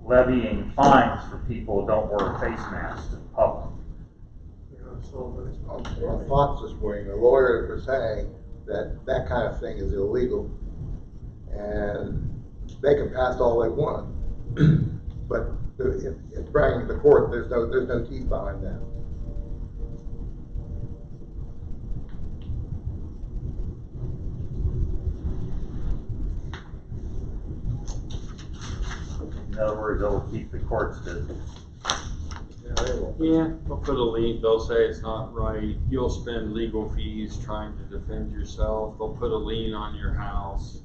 levying fines for people who don't wear face masks in public. On Fox this morning, the lawyers were saying that that kind of thing is illegal, and they can pass all they want, but if bringing to court, there's no teeth behind that. In other words, they'll keep the courts busy. Yeah, they'll put a lien, they'll say it's not right, you'll spend legal fees trying to defend yourself, they'll put a lien on your house,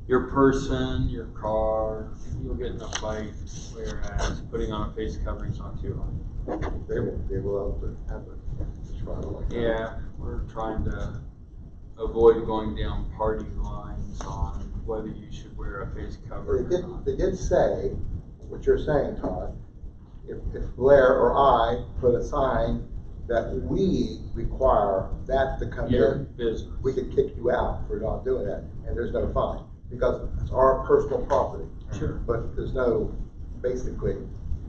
your person, your car, you'll get in a fight, whereas putting on a face covering's not too hard. They won't be able to have a trial like that. Yeah, we're trying to avoid going down party lines on whether you should wear a face covering or not. They did say, what you're saying, Todd, if Blair or I put a sign that we require that to come Your in, business. we could kick you out for not doing that, and there's no fine, because it's our personal property. Sure. But there's no, basically,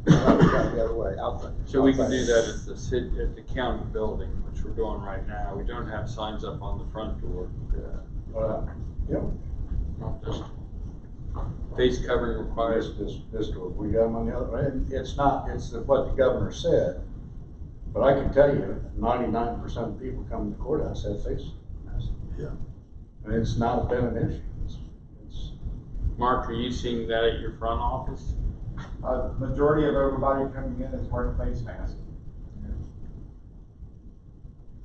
the other way, outside. So we can do that at the county building, which we're doing right now. We don't have signs up on the front door. Yep. Not this. Face covering requires. This door, we got them on the other end. It's not, it's what the governor said. But I can tell you, 99% of people coming to the courthouse have face masks. Yeah. And it's not been an issue. It's Mark, are you seeing that at your front office? Majority of everybody coming in is wearing face masks.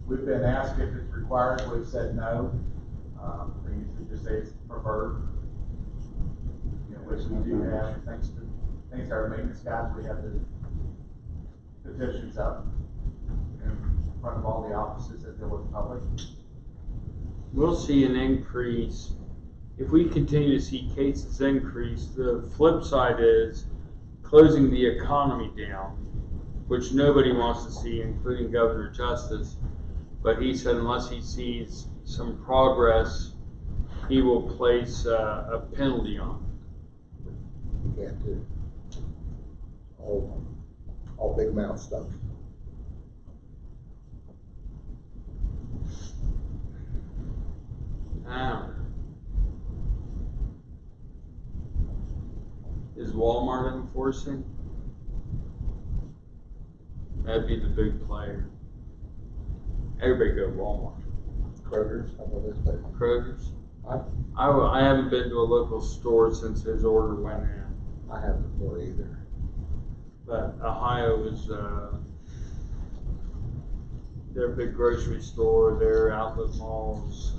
We've been asked if it's required, we've said no. They usually just say it's preferred. You know, which we do have, thanks to our maintenance guys, we have the petitions up in front of all the offices that deal with the public. We'll see an increase. If we continue to see cases increase, the flip side is closing the economy down, which nobody wants to see, including Governor Justice. But he said unless he sees some progress, he will place a penalty on it. You can't do all big mouth stuff. Is Walmart enforcing? That'd be the big player. Everybody go Walmart. Kroger's, how about this place? Kroger's. I I haven't been to a local store since his order went in. I haven't before either. But Ohio is, their big grocery store, their outlet malls.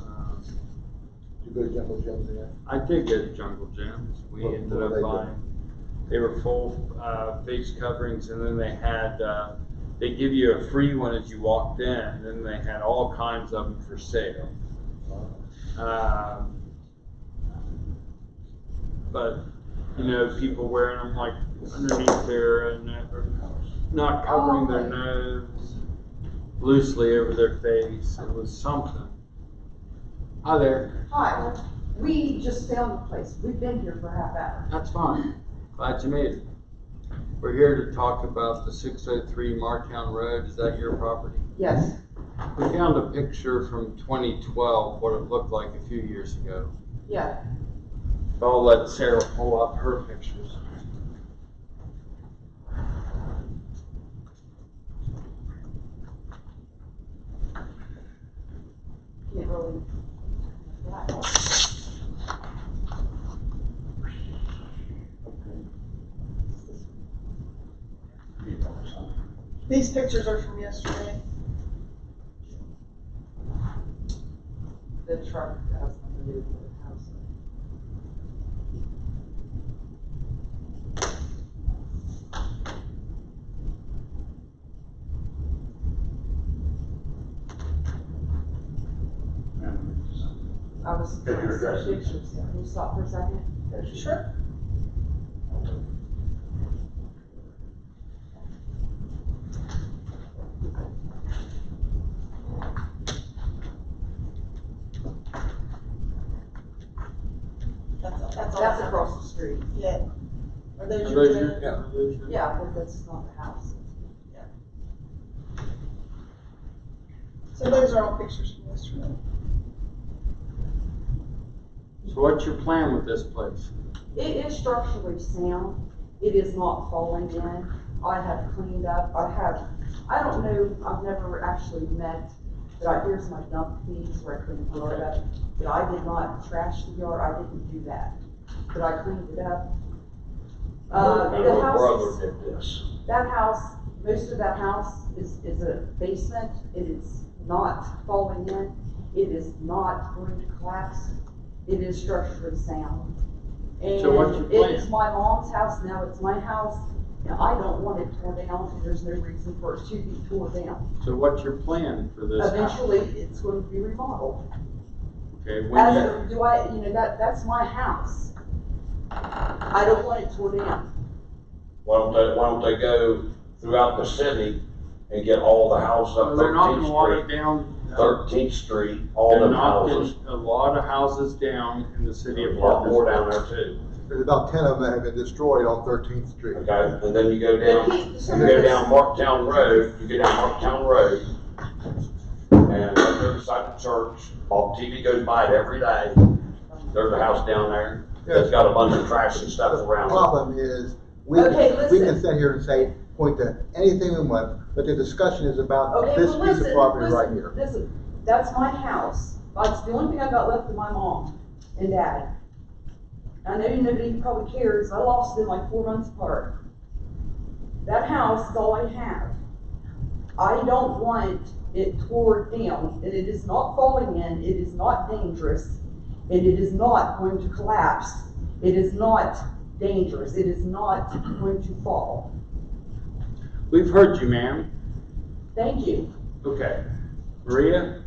Did you go to Jungle Jim's again? I did go to Jungle Jim's. We What ended were up they buying, they were full face coverings, and then they had, they give you a free one as you walked in, and then they had all kinds of them for sale. But, you know, people wearing them like underneath their neck, not covering their nose, loosely over their face. It was something. Hi there. Hi, we just found the place. We've been here for a half hour. That's fine. Glad you made it. We're here to talk about the 603 Martown Road. Is that your property? Yes. We found a picture from 2012, what it looked like a few years ago. Yeah. I'll let Sarah pull up her pictures. Can't really. These pictures are from yesterday. The truck has nothing to do with the house. I was Could you address it? pictures. Can you stop for a second? Sure. That's across the street. Yeah. Are those Are your those your- parents? are those your- Yeah, but that's not the house. So those are all pictures from yesterday. So what's your plan with this place? It is structurally sound. It is not falling in. I have cleaned up. I don't know, I've never actually met, but here's my dump fees where I cleaned the yard up. But I did not trash the yard. I didn't do that. But I cleaned it up. The house, did this. that house, most of that house is a basement. It is not falling in. It is not going to collapse. It is structurally sound. And So what's your plan? it is my mom's house, now it's my house, and I don't want it torn down, and there's no reason for it to be torn down. So what's your plan for this house? Eventually, it's going to be remodeled. Okay, when That's my house. I don't want it torn down. Why don't they go throughout the city and get all the houses up they're knocking a lot of 13th Street, down. 13th Street, all They're them knocking houses. a lot of houses down in the city There's of a lot more Parkersburg. down there too. There's about 10 of them that have been destroyed on 13th Street. Okay, and then you go down Marktown Road, and right there beside the church, TV goes by it every day. There's a house down there. It's got a bunch of trash and stuff The around it. problem is, we Okay, can listen. sit here and say, point to anything we want, but the discussion is about Okay, this well, piece of listen, property right listen, here. listen, that's my house. That's the only thing I got left of my mom and dad. I know nobody probably cares, I lost them like 4 months apart. That house is all I have. I don't want it tore down, and it is not falling in, it is not dangerous, and it is not going to collapse. It is not dangerous, it is not going to fall. We've heard you, ma'am. Thank you. Okay. Maria,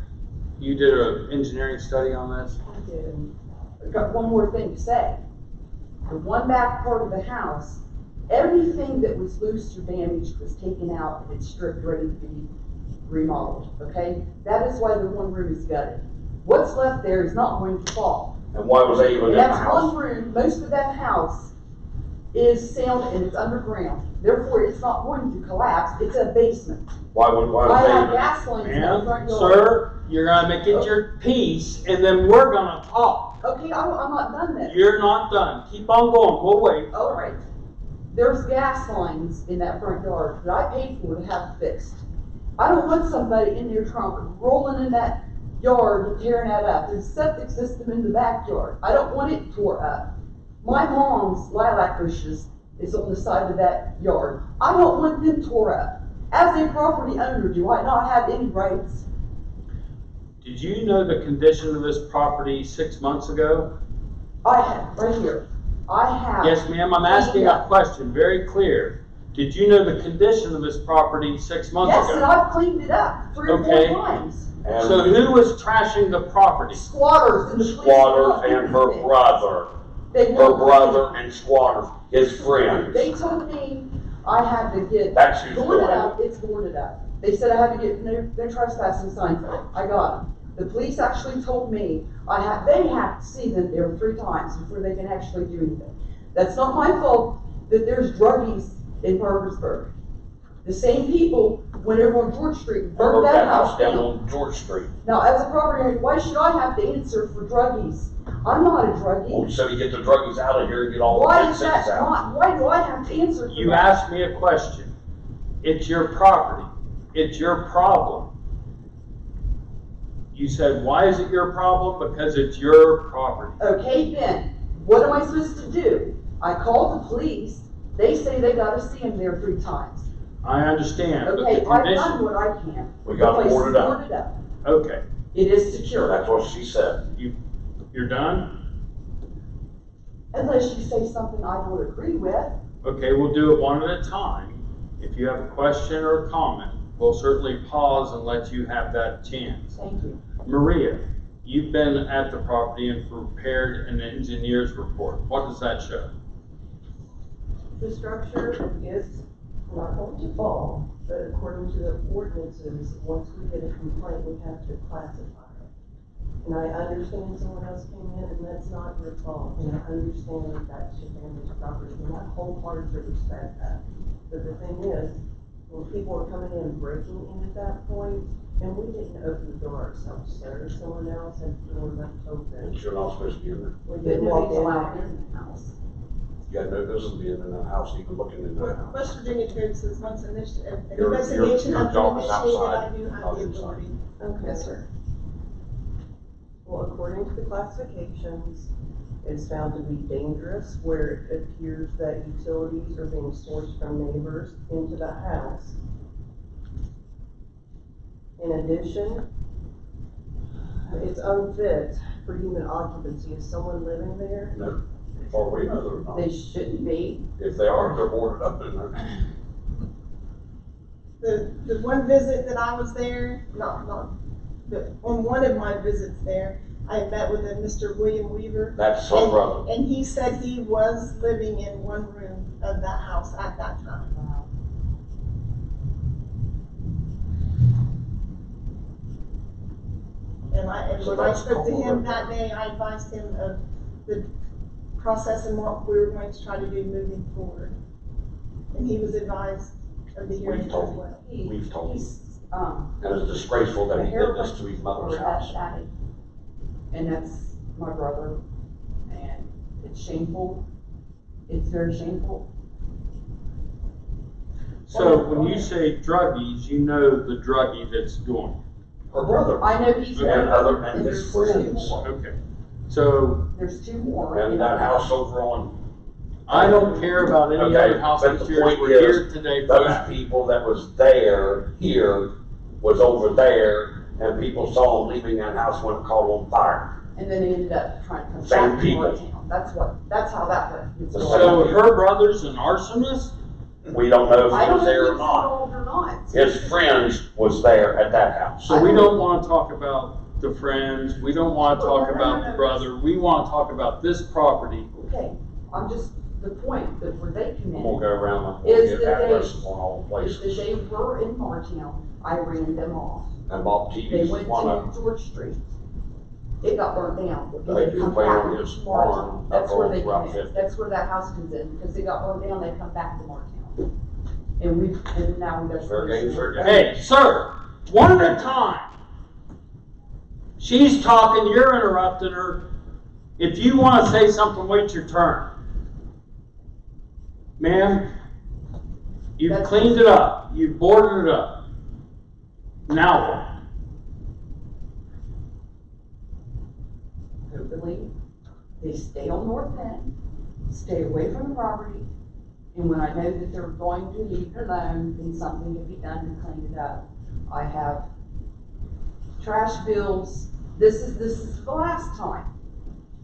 you did an engineering study on this? I did. I've got one more thing to say. The one back part of the house, everything that was loose or damaged was taken out and it's stripped, ready to be remodeled, okay? That is why the one room is gutted. What's left there is not going to fall. And why was they even in And the that's house? one room, most of that house is sound and it's underground. Therefore, it's not going to collapse, it's a basement. Why was I they have even? gas lines in the Ma'am, front yard. sir, you're gonna get your piece, and then we're gonna talk. Okay, I'm not done then. You're not done. Keep on going. We'll wait. All right. There's gas lines in that front yard that I paid for to have fixed. I don't want somebody in their trunk rolling in that yard and tearing that up. There's a septic system in the backyard. I don't want it tore up. My mom's lilac bushes is on the side of that yard. I don't want them tore up. As a property owner, do I not have any rights? Did you know the condition of this property 6 months ago? I have, right here. I have. Yes, ma'am, I'm asking a question, very clear. Did you know the condition of this property 6 months Yes, and ago? I've cleaned it up 3 or 4 Okay. times. And So who was trashing the property? Squatters and the police. Squatters and her brother. They Her want- brother and squatters, his friends. They told me I had to get. That's who's boarded doing up, it's boarded up. They said I had to get no trespassing signs. I got them. The police actually told me they have to see them there 3 times before they can actually do anything. That's not my fault that there's druggies in Parkersburg. The same people went over on George Street and I burned wrote that that house house down down. on George Street. Now, as a property owner, why should I have to answer for druggies? I'm not a druggie. Well, so you get the druggies out of here and get all the Why big is that cities out. not, why do I have to answer for that? You asked me a question. It's your property. It's your problem. You said, why is it your problem? Because it's your property. Okay, then, what am I supposed to do? I called the police, they say they gotta see him there 3 times. I understand, but Okay, the I've done condition, what I can. We got The place boarded is up. boarded up. okay, It is secure, That's what she said. you're done? unless you say something I don't agree with. Okay, we'll do it one at a time. If you have a question or a comment, we'll certainly pause and let you have that chance. Thank you. Maria, you've been at the property and prepared an engineer's report. What does that show? The structure is not going to fall, but according to the ordinances, once we get a complaint, we have to classify it. And I understand someone else came in and that's not your fault, and I understand that that's your family's property, and I wholeheartedly respect that. But the thing is, when people are coming in and breaking in at that point, and we didn't open the door ourselves, sir, someone else had the door left open. You're not supposed to be in there. We But didn't walk nobody's in allowed there. in the house. You got no business being in that house, even looking in that house. West Virginia Code says once an Your investigation has been job is initiated, I outside, do have not the inside. authority. Okay. Yes, sir. Well, according to the classifications, it's found to be dangerous where it appears that utilities are being sourced from neighbors into the house. In addition, it's unfit for human occupancy. Is someone living there? No, or we know they're not. They shouldn't be. If they are, they're boarded up in there. The one visit that I was there, on one of my visits there, I met with a Mr. William Weaver. That's her brother. And he said he was living in one room of that house at that time. And when I spoke to him that day, I advised him of the process and what we were going to try to do moving forward. And he was advised of the hearing We've as told him. well. We've told him. He's, And it's disgraceful that he did this to his mother's house. And that's my brother, and it's shameful. It's very shameful. So when you say druggies, you know the druggie that's doing it. Her brother. I know he's one And of other, them, and and his there's two friends. more. Okay. So There's two more. And that house over on, I don't care about any okay, other but houses the here. point We're here is, today for those that. people that was there, here, was over there, and people saw them leaving that house when it caught on fire. And then they ended up trying to come Same back to people. Moretown. That's how that went. It's The going. So her brother's an arsonist? We don't know if I he don't was know there if or he's not. involved or not. His friends was there at that house. So we don't want to talk about the friends, we don't want to talk No, no, about no, the no. brother, we want to talk about this property. Okay, I'm just, the point that where they come We'll in go around and Is we'll that get they- addresses on all the is that places. they were in Moretown. I ran them off. And Bob They TV's went one of to George Street. It got burnt down. And They they do come play back on to his Moretown. farm That's up where on they Route come in. 50. That's where that house comes in, because they got burnt down, they come back to Moretown. And now we got. Fair game, fair game. Hey, sir, one at a time. She's talking, you're interrupting her. If you want to say something, wait your turn. Ma'am, you've That's- cleaned it up, you've boarded it up. Now Hopefully, they stay on North End, stay away from the property, and when I know that they're going to leave it alone, then something can be done to clean it up. I have trash bills, this is the last time.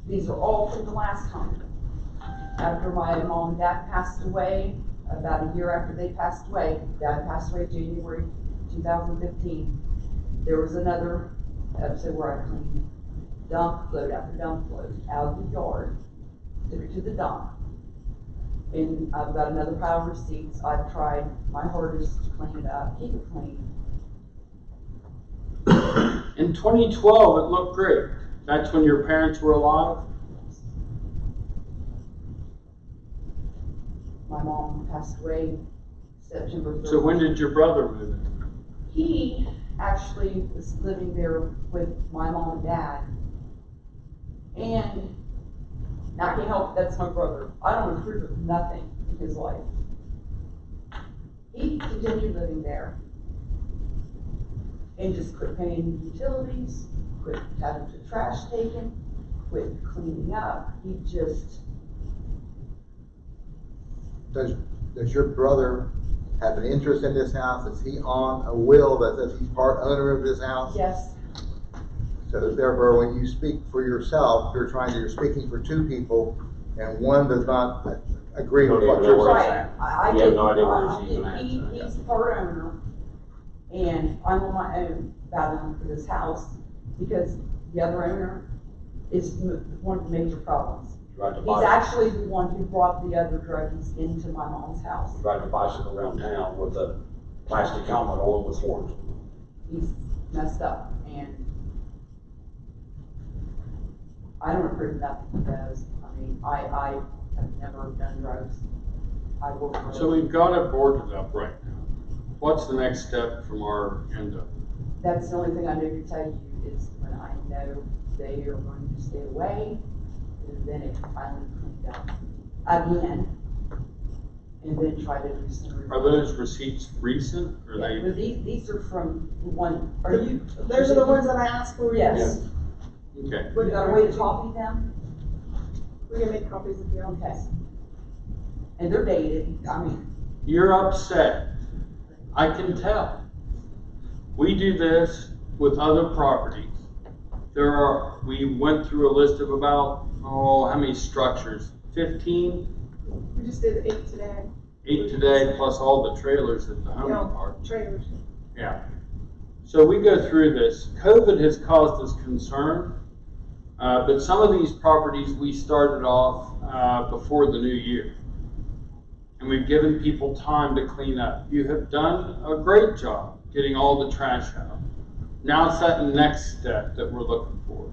These are all from the last time. After my mom and dad passed away, about a year after they passed away, dad passed away January 2015, there was another episode where I cleaned dump load after dump load out of the yard, took it to the dump. And I've got another pile of receipts. I've tried my hardest to clean it up, keep it clean. in 2012, it looked great. That's when your parents were alive? My mom passed away September 3rd. So when did your brother move in? He actually was living there with my mom and dad. And I can't help, that's my brother. I don't approve of nothing in his life. He continued living there. And just quit paying utilities, quit having the trash taken, quit cleaning up. He just, Does your brother have an interest in this house? Is he on a will that says he's part owner of this house? yes, So therefore, when you speak for yourself, you're speaking for two people, and one does not agree with what Don't you're even know where saying. it's right. I He had did, no idea where he's even at. he's the part owner. And I'm on my own battling for this house because the other owner is one of the major problems. Ride the He's bicycle, actually the one who brought the other druggies into my mom's house. ride the bicycle around town with a plastic helmet on with horns. He's messed up and I don't approve nothing he does. I mean, I have never done drugs. I work for. So we've got it boarded up right now. What's the next step from our end of? That's the only thing I know to tell you is when I know they are going to stay away, and then it can finally cleaned up again, and then try to do some. Are those receipts recent, or Yeah, they? but these are from the one, are you? Those are the ones that I asked for. Yes. Okay. We got a way to copy them? We're gonna make copies of the old. Okay. And they're dated, I mean, You're upset. I can tell. We do this with other properties. We went through a list of about, how many structures? 15? We just did 8 today. 8 today, plus all the trailers at the home Yeah. park. Trailers. Yeah. So we go through this. COVID has caused us concern, but some of these properties we started off before the new year. And we've given people time to clean up. You have done a great job getting all the trash out. Now it's that next step that we're looking for,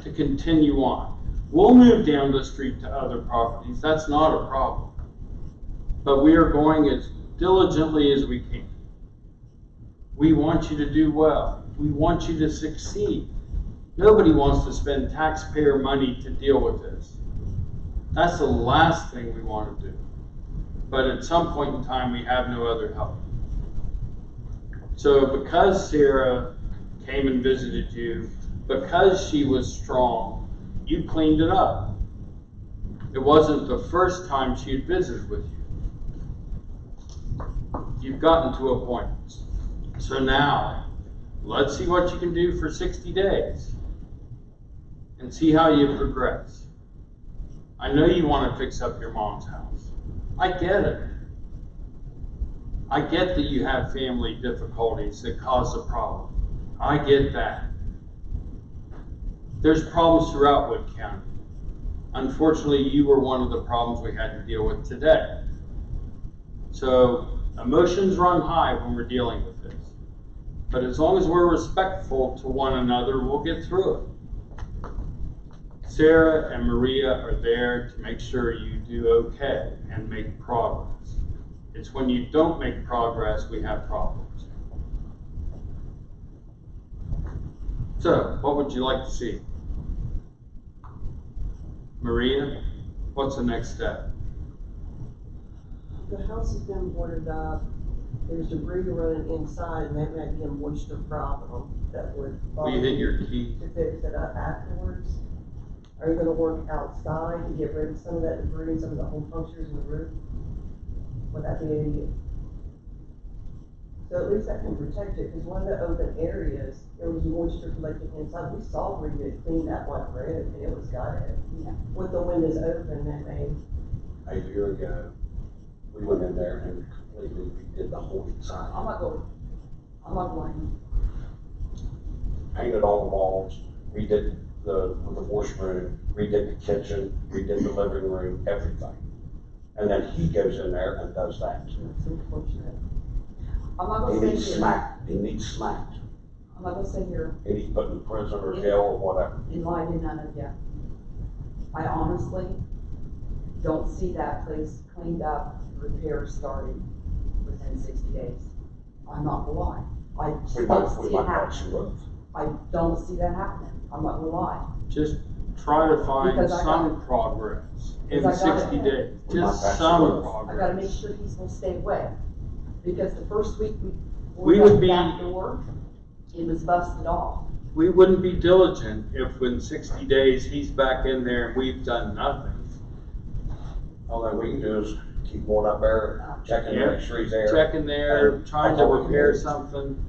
to continue on. We'll move down the street to other properties. That's not a problem. But we are going as diligently as we can. We want you to do well. We want you to succeed. Nobody wants to spend taxpayer money to deal with this. That's the last thing we want to do. but at some point in time, we have no other help. So because Sarah came and visited you, because she was strong, you cleaned it up. It wasn't the first time she had visited with you. You've gotten to a point. So now, let's see what you can do for 60 days and see how you progress. I know you want to fix up your mom's house. I get it. I get that you have family difficulties that cause a problem. I get that. There's problems throughout Wood County. Unfortunately, you were one of the problems we had to deal with today. So emotions run high when we're dealing with this. But as long as we're respectful to one another, we'll get through it. Sarah and Maria are there to make sure you do okay and make progress. It's when you don't make progress we have problems. So, what would you like to see? Maria, what's the next step? The house has been boarded up. There's debris running inside, and that might be a moisture problem that would. Will you hit your key? To fix it up afterwards. Are you gonna work outside to get rid of some of that debris and some of the hole punctures in the roof? Would that be? So at least that can protect it, because one of the open areas, there was moisture collecting inside. We saw where you had cleaned that one room, and it was gutted. Yeah. With the windows open, that may. A year ago, we went in there and completely redid the whole inside. I'm not going. Painted all the walls, redid the washroom, redid the kitchen, redid the living room, everything. And then he goes in there and does that. That's unfortunate. I'm not He gonna needs stay here. smacked, he needs smacked. I'm not gonna stay here He needs put in prison or jail or whatever. in line to none of you. I honestly don't see that place cleaned up, repairs starting within 60 days. I'm not gonna lie. I just We don't might see it patch happening. the roof. I don't see that happening. I'm not gonna lie. Just try to find Because I some progress in because I got 60 it. days. We might Just patch the some roof. I gotta make progress. sure he's gonna stay away. Because the first week We we would got be- the back door, it was busted off. We wouldn't be diligent if in 60 days he's back in there and we've done nothing. All that we can do is keep going up there, checking to Yeah. make sure he's there. Checking there, And trying to that's all we repair do. something.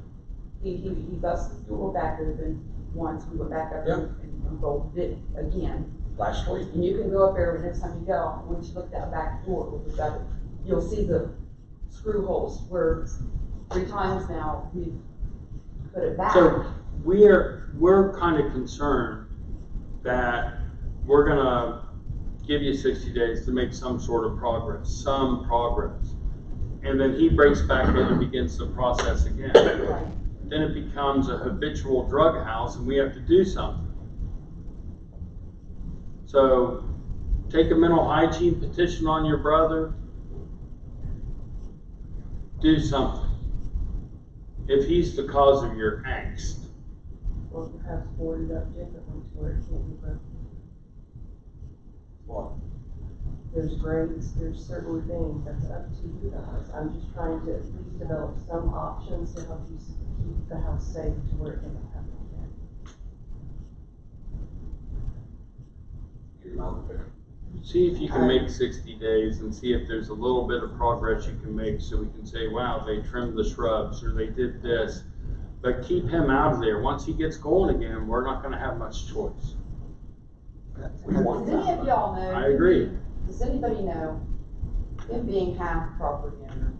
He busted the door back open once, we went back up Yeah. and bolted it again. Last week. And you can go up there next time you go, once you look at that back door, we've got it, you'll see the screw holes where 3 times now we've put it back. So we're kind of concerned that we're gonna give you 60 days to make some sort of progress, And then he breaks back in and begins the process again. Right. Then it becomes a habitual drug house and we have to do something. So take a mental hygiene petition on your brother. Do something. If he's the cause of your angst. Or perhaps boarded up differently to where it can't be broken. What? There's grates, there's certain things, that's up to you guys. I'm just trying to at least develop some options to help you keep the house safe to where it doesn't happen again. You're not there. See if you can make 60 days and see if there's a little bit of progress you can make so we can say, wow, they trimmed the shrubs or they did this. But keep him out of there. Once he gets going again, we're not gonna have much choice. We want Does any of y'all know? I agree. Does anybody know, him being half property owner?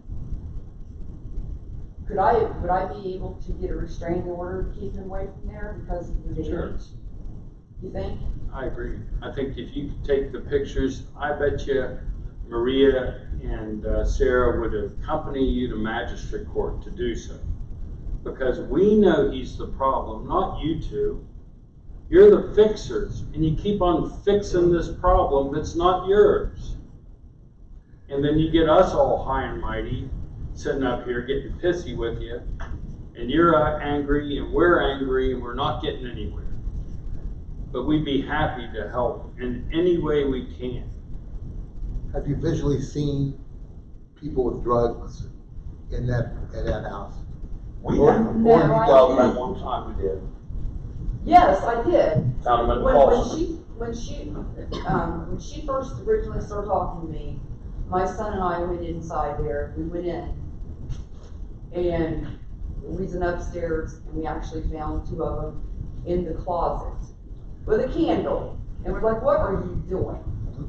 Would I be able to get a restraining order to keep him away from there because of the Sure. damage? You think? I agree. I think if you could take the pictures, I bet you Maria and Sarah would accompany you to magistrate court to do so. Because we know he's the problem, not you two. You're the fixers, and you keep on fixing this problem that's not yours. And then you get us all high and mighty, sitting up here getting pissy with you, and you're angry, and we're not getting anywhere. But we'd be happy to help in any way we can. Have you visually seen people with drugs in that house? We Or- had, No, I well, didn't. that one time we did, Yes, I did. found them in the When closet. when she first originally started talking to me, my son and I went inside there, we went in. And we was in upstairs and we actually found two of them in the closet with a candle. And we're like, what are you doing?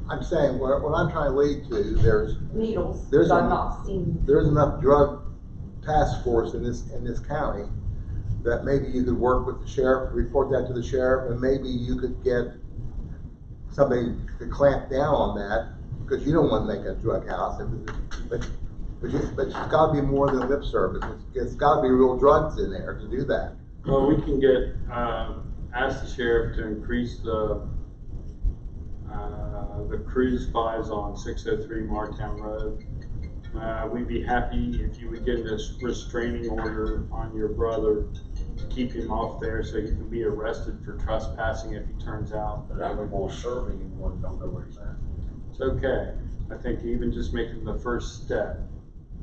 I'm saying, what I'm trying to lead to, there's Needles, There's that I've a- not seen. there's enough drug task force in this county that maybe you could work with the sheriff, report that to the sheriff, and maybe you could get somebody to clamp down on that, because you don't want to make a drug house, but it's gotta be more than lip service. It's gotta be real drugs in there to do that. Well, we can get, ask the sheriff to increase the cruise buys on 603 Martown Road. We'd be happy if you would get this restraining order on your brother to keep him off there so he can be arrested for trespassing if he turns out. But I would more serving and one don't know where he's at. It's okay. I think even just making the first step,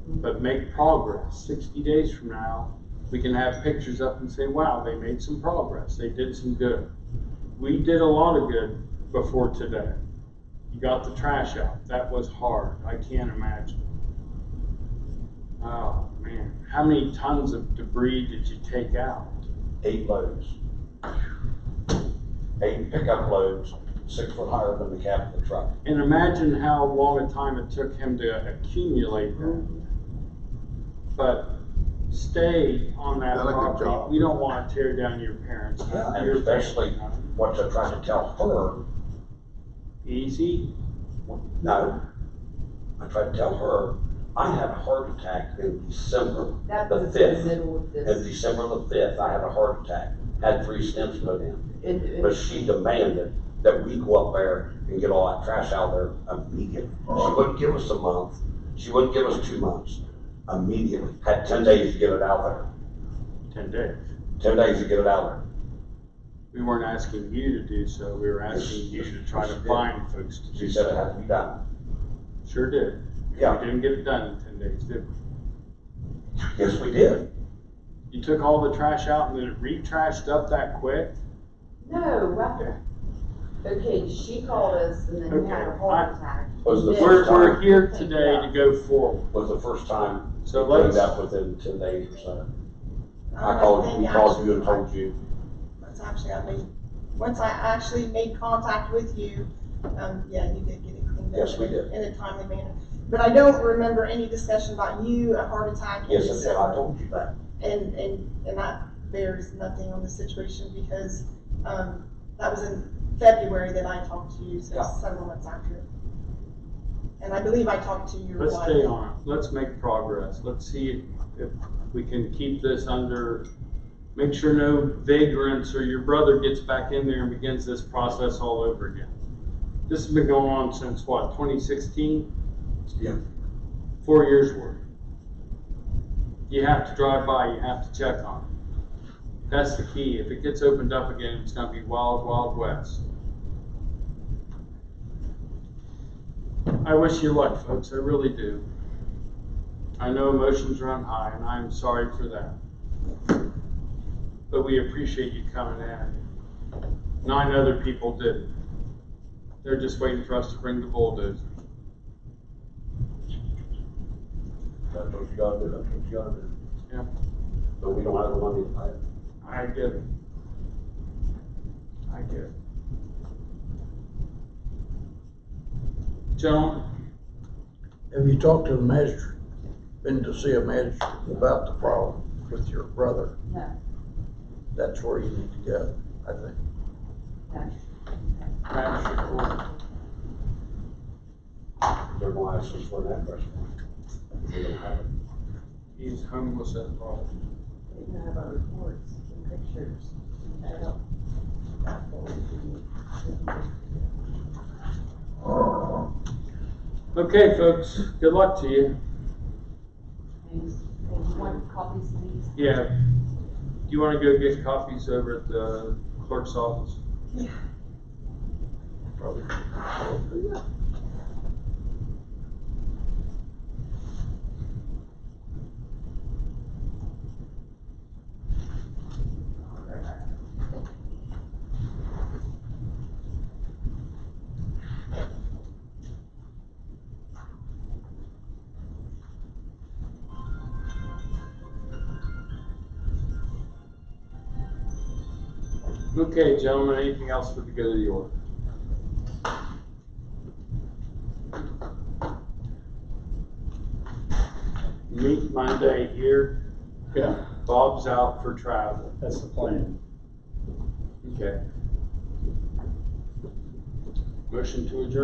but make progress. 60 days from now, we can have pictures up and say, wow, they made some progress. They did some good. We did a lot of good before today. You got the trash out. That was hard. I can't imagine. Oh, man. How many tons of debris did you take out? 8 loads. 8 pickup loads, 6 foot higher than the cab of the truck. And imagine how long a time it took him to accumulate that. But stay on that Done a good property. job. We don't want to tear down your parents' home, Yeah, and your especially parents' home. what I tried to tell her, Easy. no. I tried to tell her, I had a heart attack in December That the was in the 5th. middle of In this. December the 5th, I had a heart attack, had 3 stents put in. And- But she demanded that we go up there and get all that trash out there immediately. She wouldn't give us a month, she wouldn't give us 2 months. Immediately, had 10 days to get it out there, 10 days. 10 days to get it out there. We weren't asking you to do so. We were asking you to try to find folks to do She said it so. had to be done. Sure did. Yeah. We didn't get it done in 10 days, did we? Yes, we did. You took all the trash out and then it re-trashed up that quick? No, after, okay, she called us and then had a Okay, heart attack. Was the Then- first We're time, here today to go forward. was the first time So we let's, cleaned up within 10 days or so. I think called you and actually- told you. Once I actually made contact with you, yeah, you did get it cleaned up. Yes, we did. In a timely manner. But I don't remember any discussion about you, a heart attack in Yes, I did, I December. told you that. And that bears nothing on the situation because, that was in February that I talked to you, so Yeah. several months after. And I believe I talked to your let's wife. stay on it. Let's make progress. Let's see if we can keep this under, make sure no vagrants or your brother gets back in there and begins this process all over again. This has been going on since what, 2016? Yeah. 4 years worth. You have to drive by, you have to check on it. That's the key. If it gets opened up again, it's gonna be wild, wild west. I wish you luck, folks, I really do. I know emotions run high, and I'm sorry for that. But we appreciate you coming in. 9 other people didn't. They're just waiting for us to bring the bulldozer. That's what you gotta do, that's what you gotta do. Yeah, But we don't have the money to pay it. I get it. I get it. Gentlemen, Have you talked to the magistrate? Been to see a magistrate about the problem with your brother? No, That's where you need to go, I think. no. Magistrate Court. They're gonna ask us for an address. We don't have it. He's homeless at heart. We can have our reports and pictures. That help. That's what we need. Okay, folks, good luck to you. Thanks. And you want copies of these? Yeah. Do you want to go get copies over at the clerk's office? Probably. Okay, gentlemen, anything else for the good of the order? Meet Monday here. Yeah, Bob's out for travel. that's the plan. Okay. Motion to adjourn.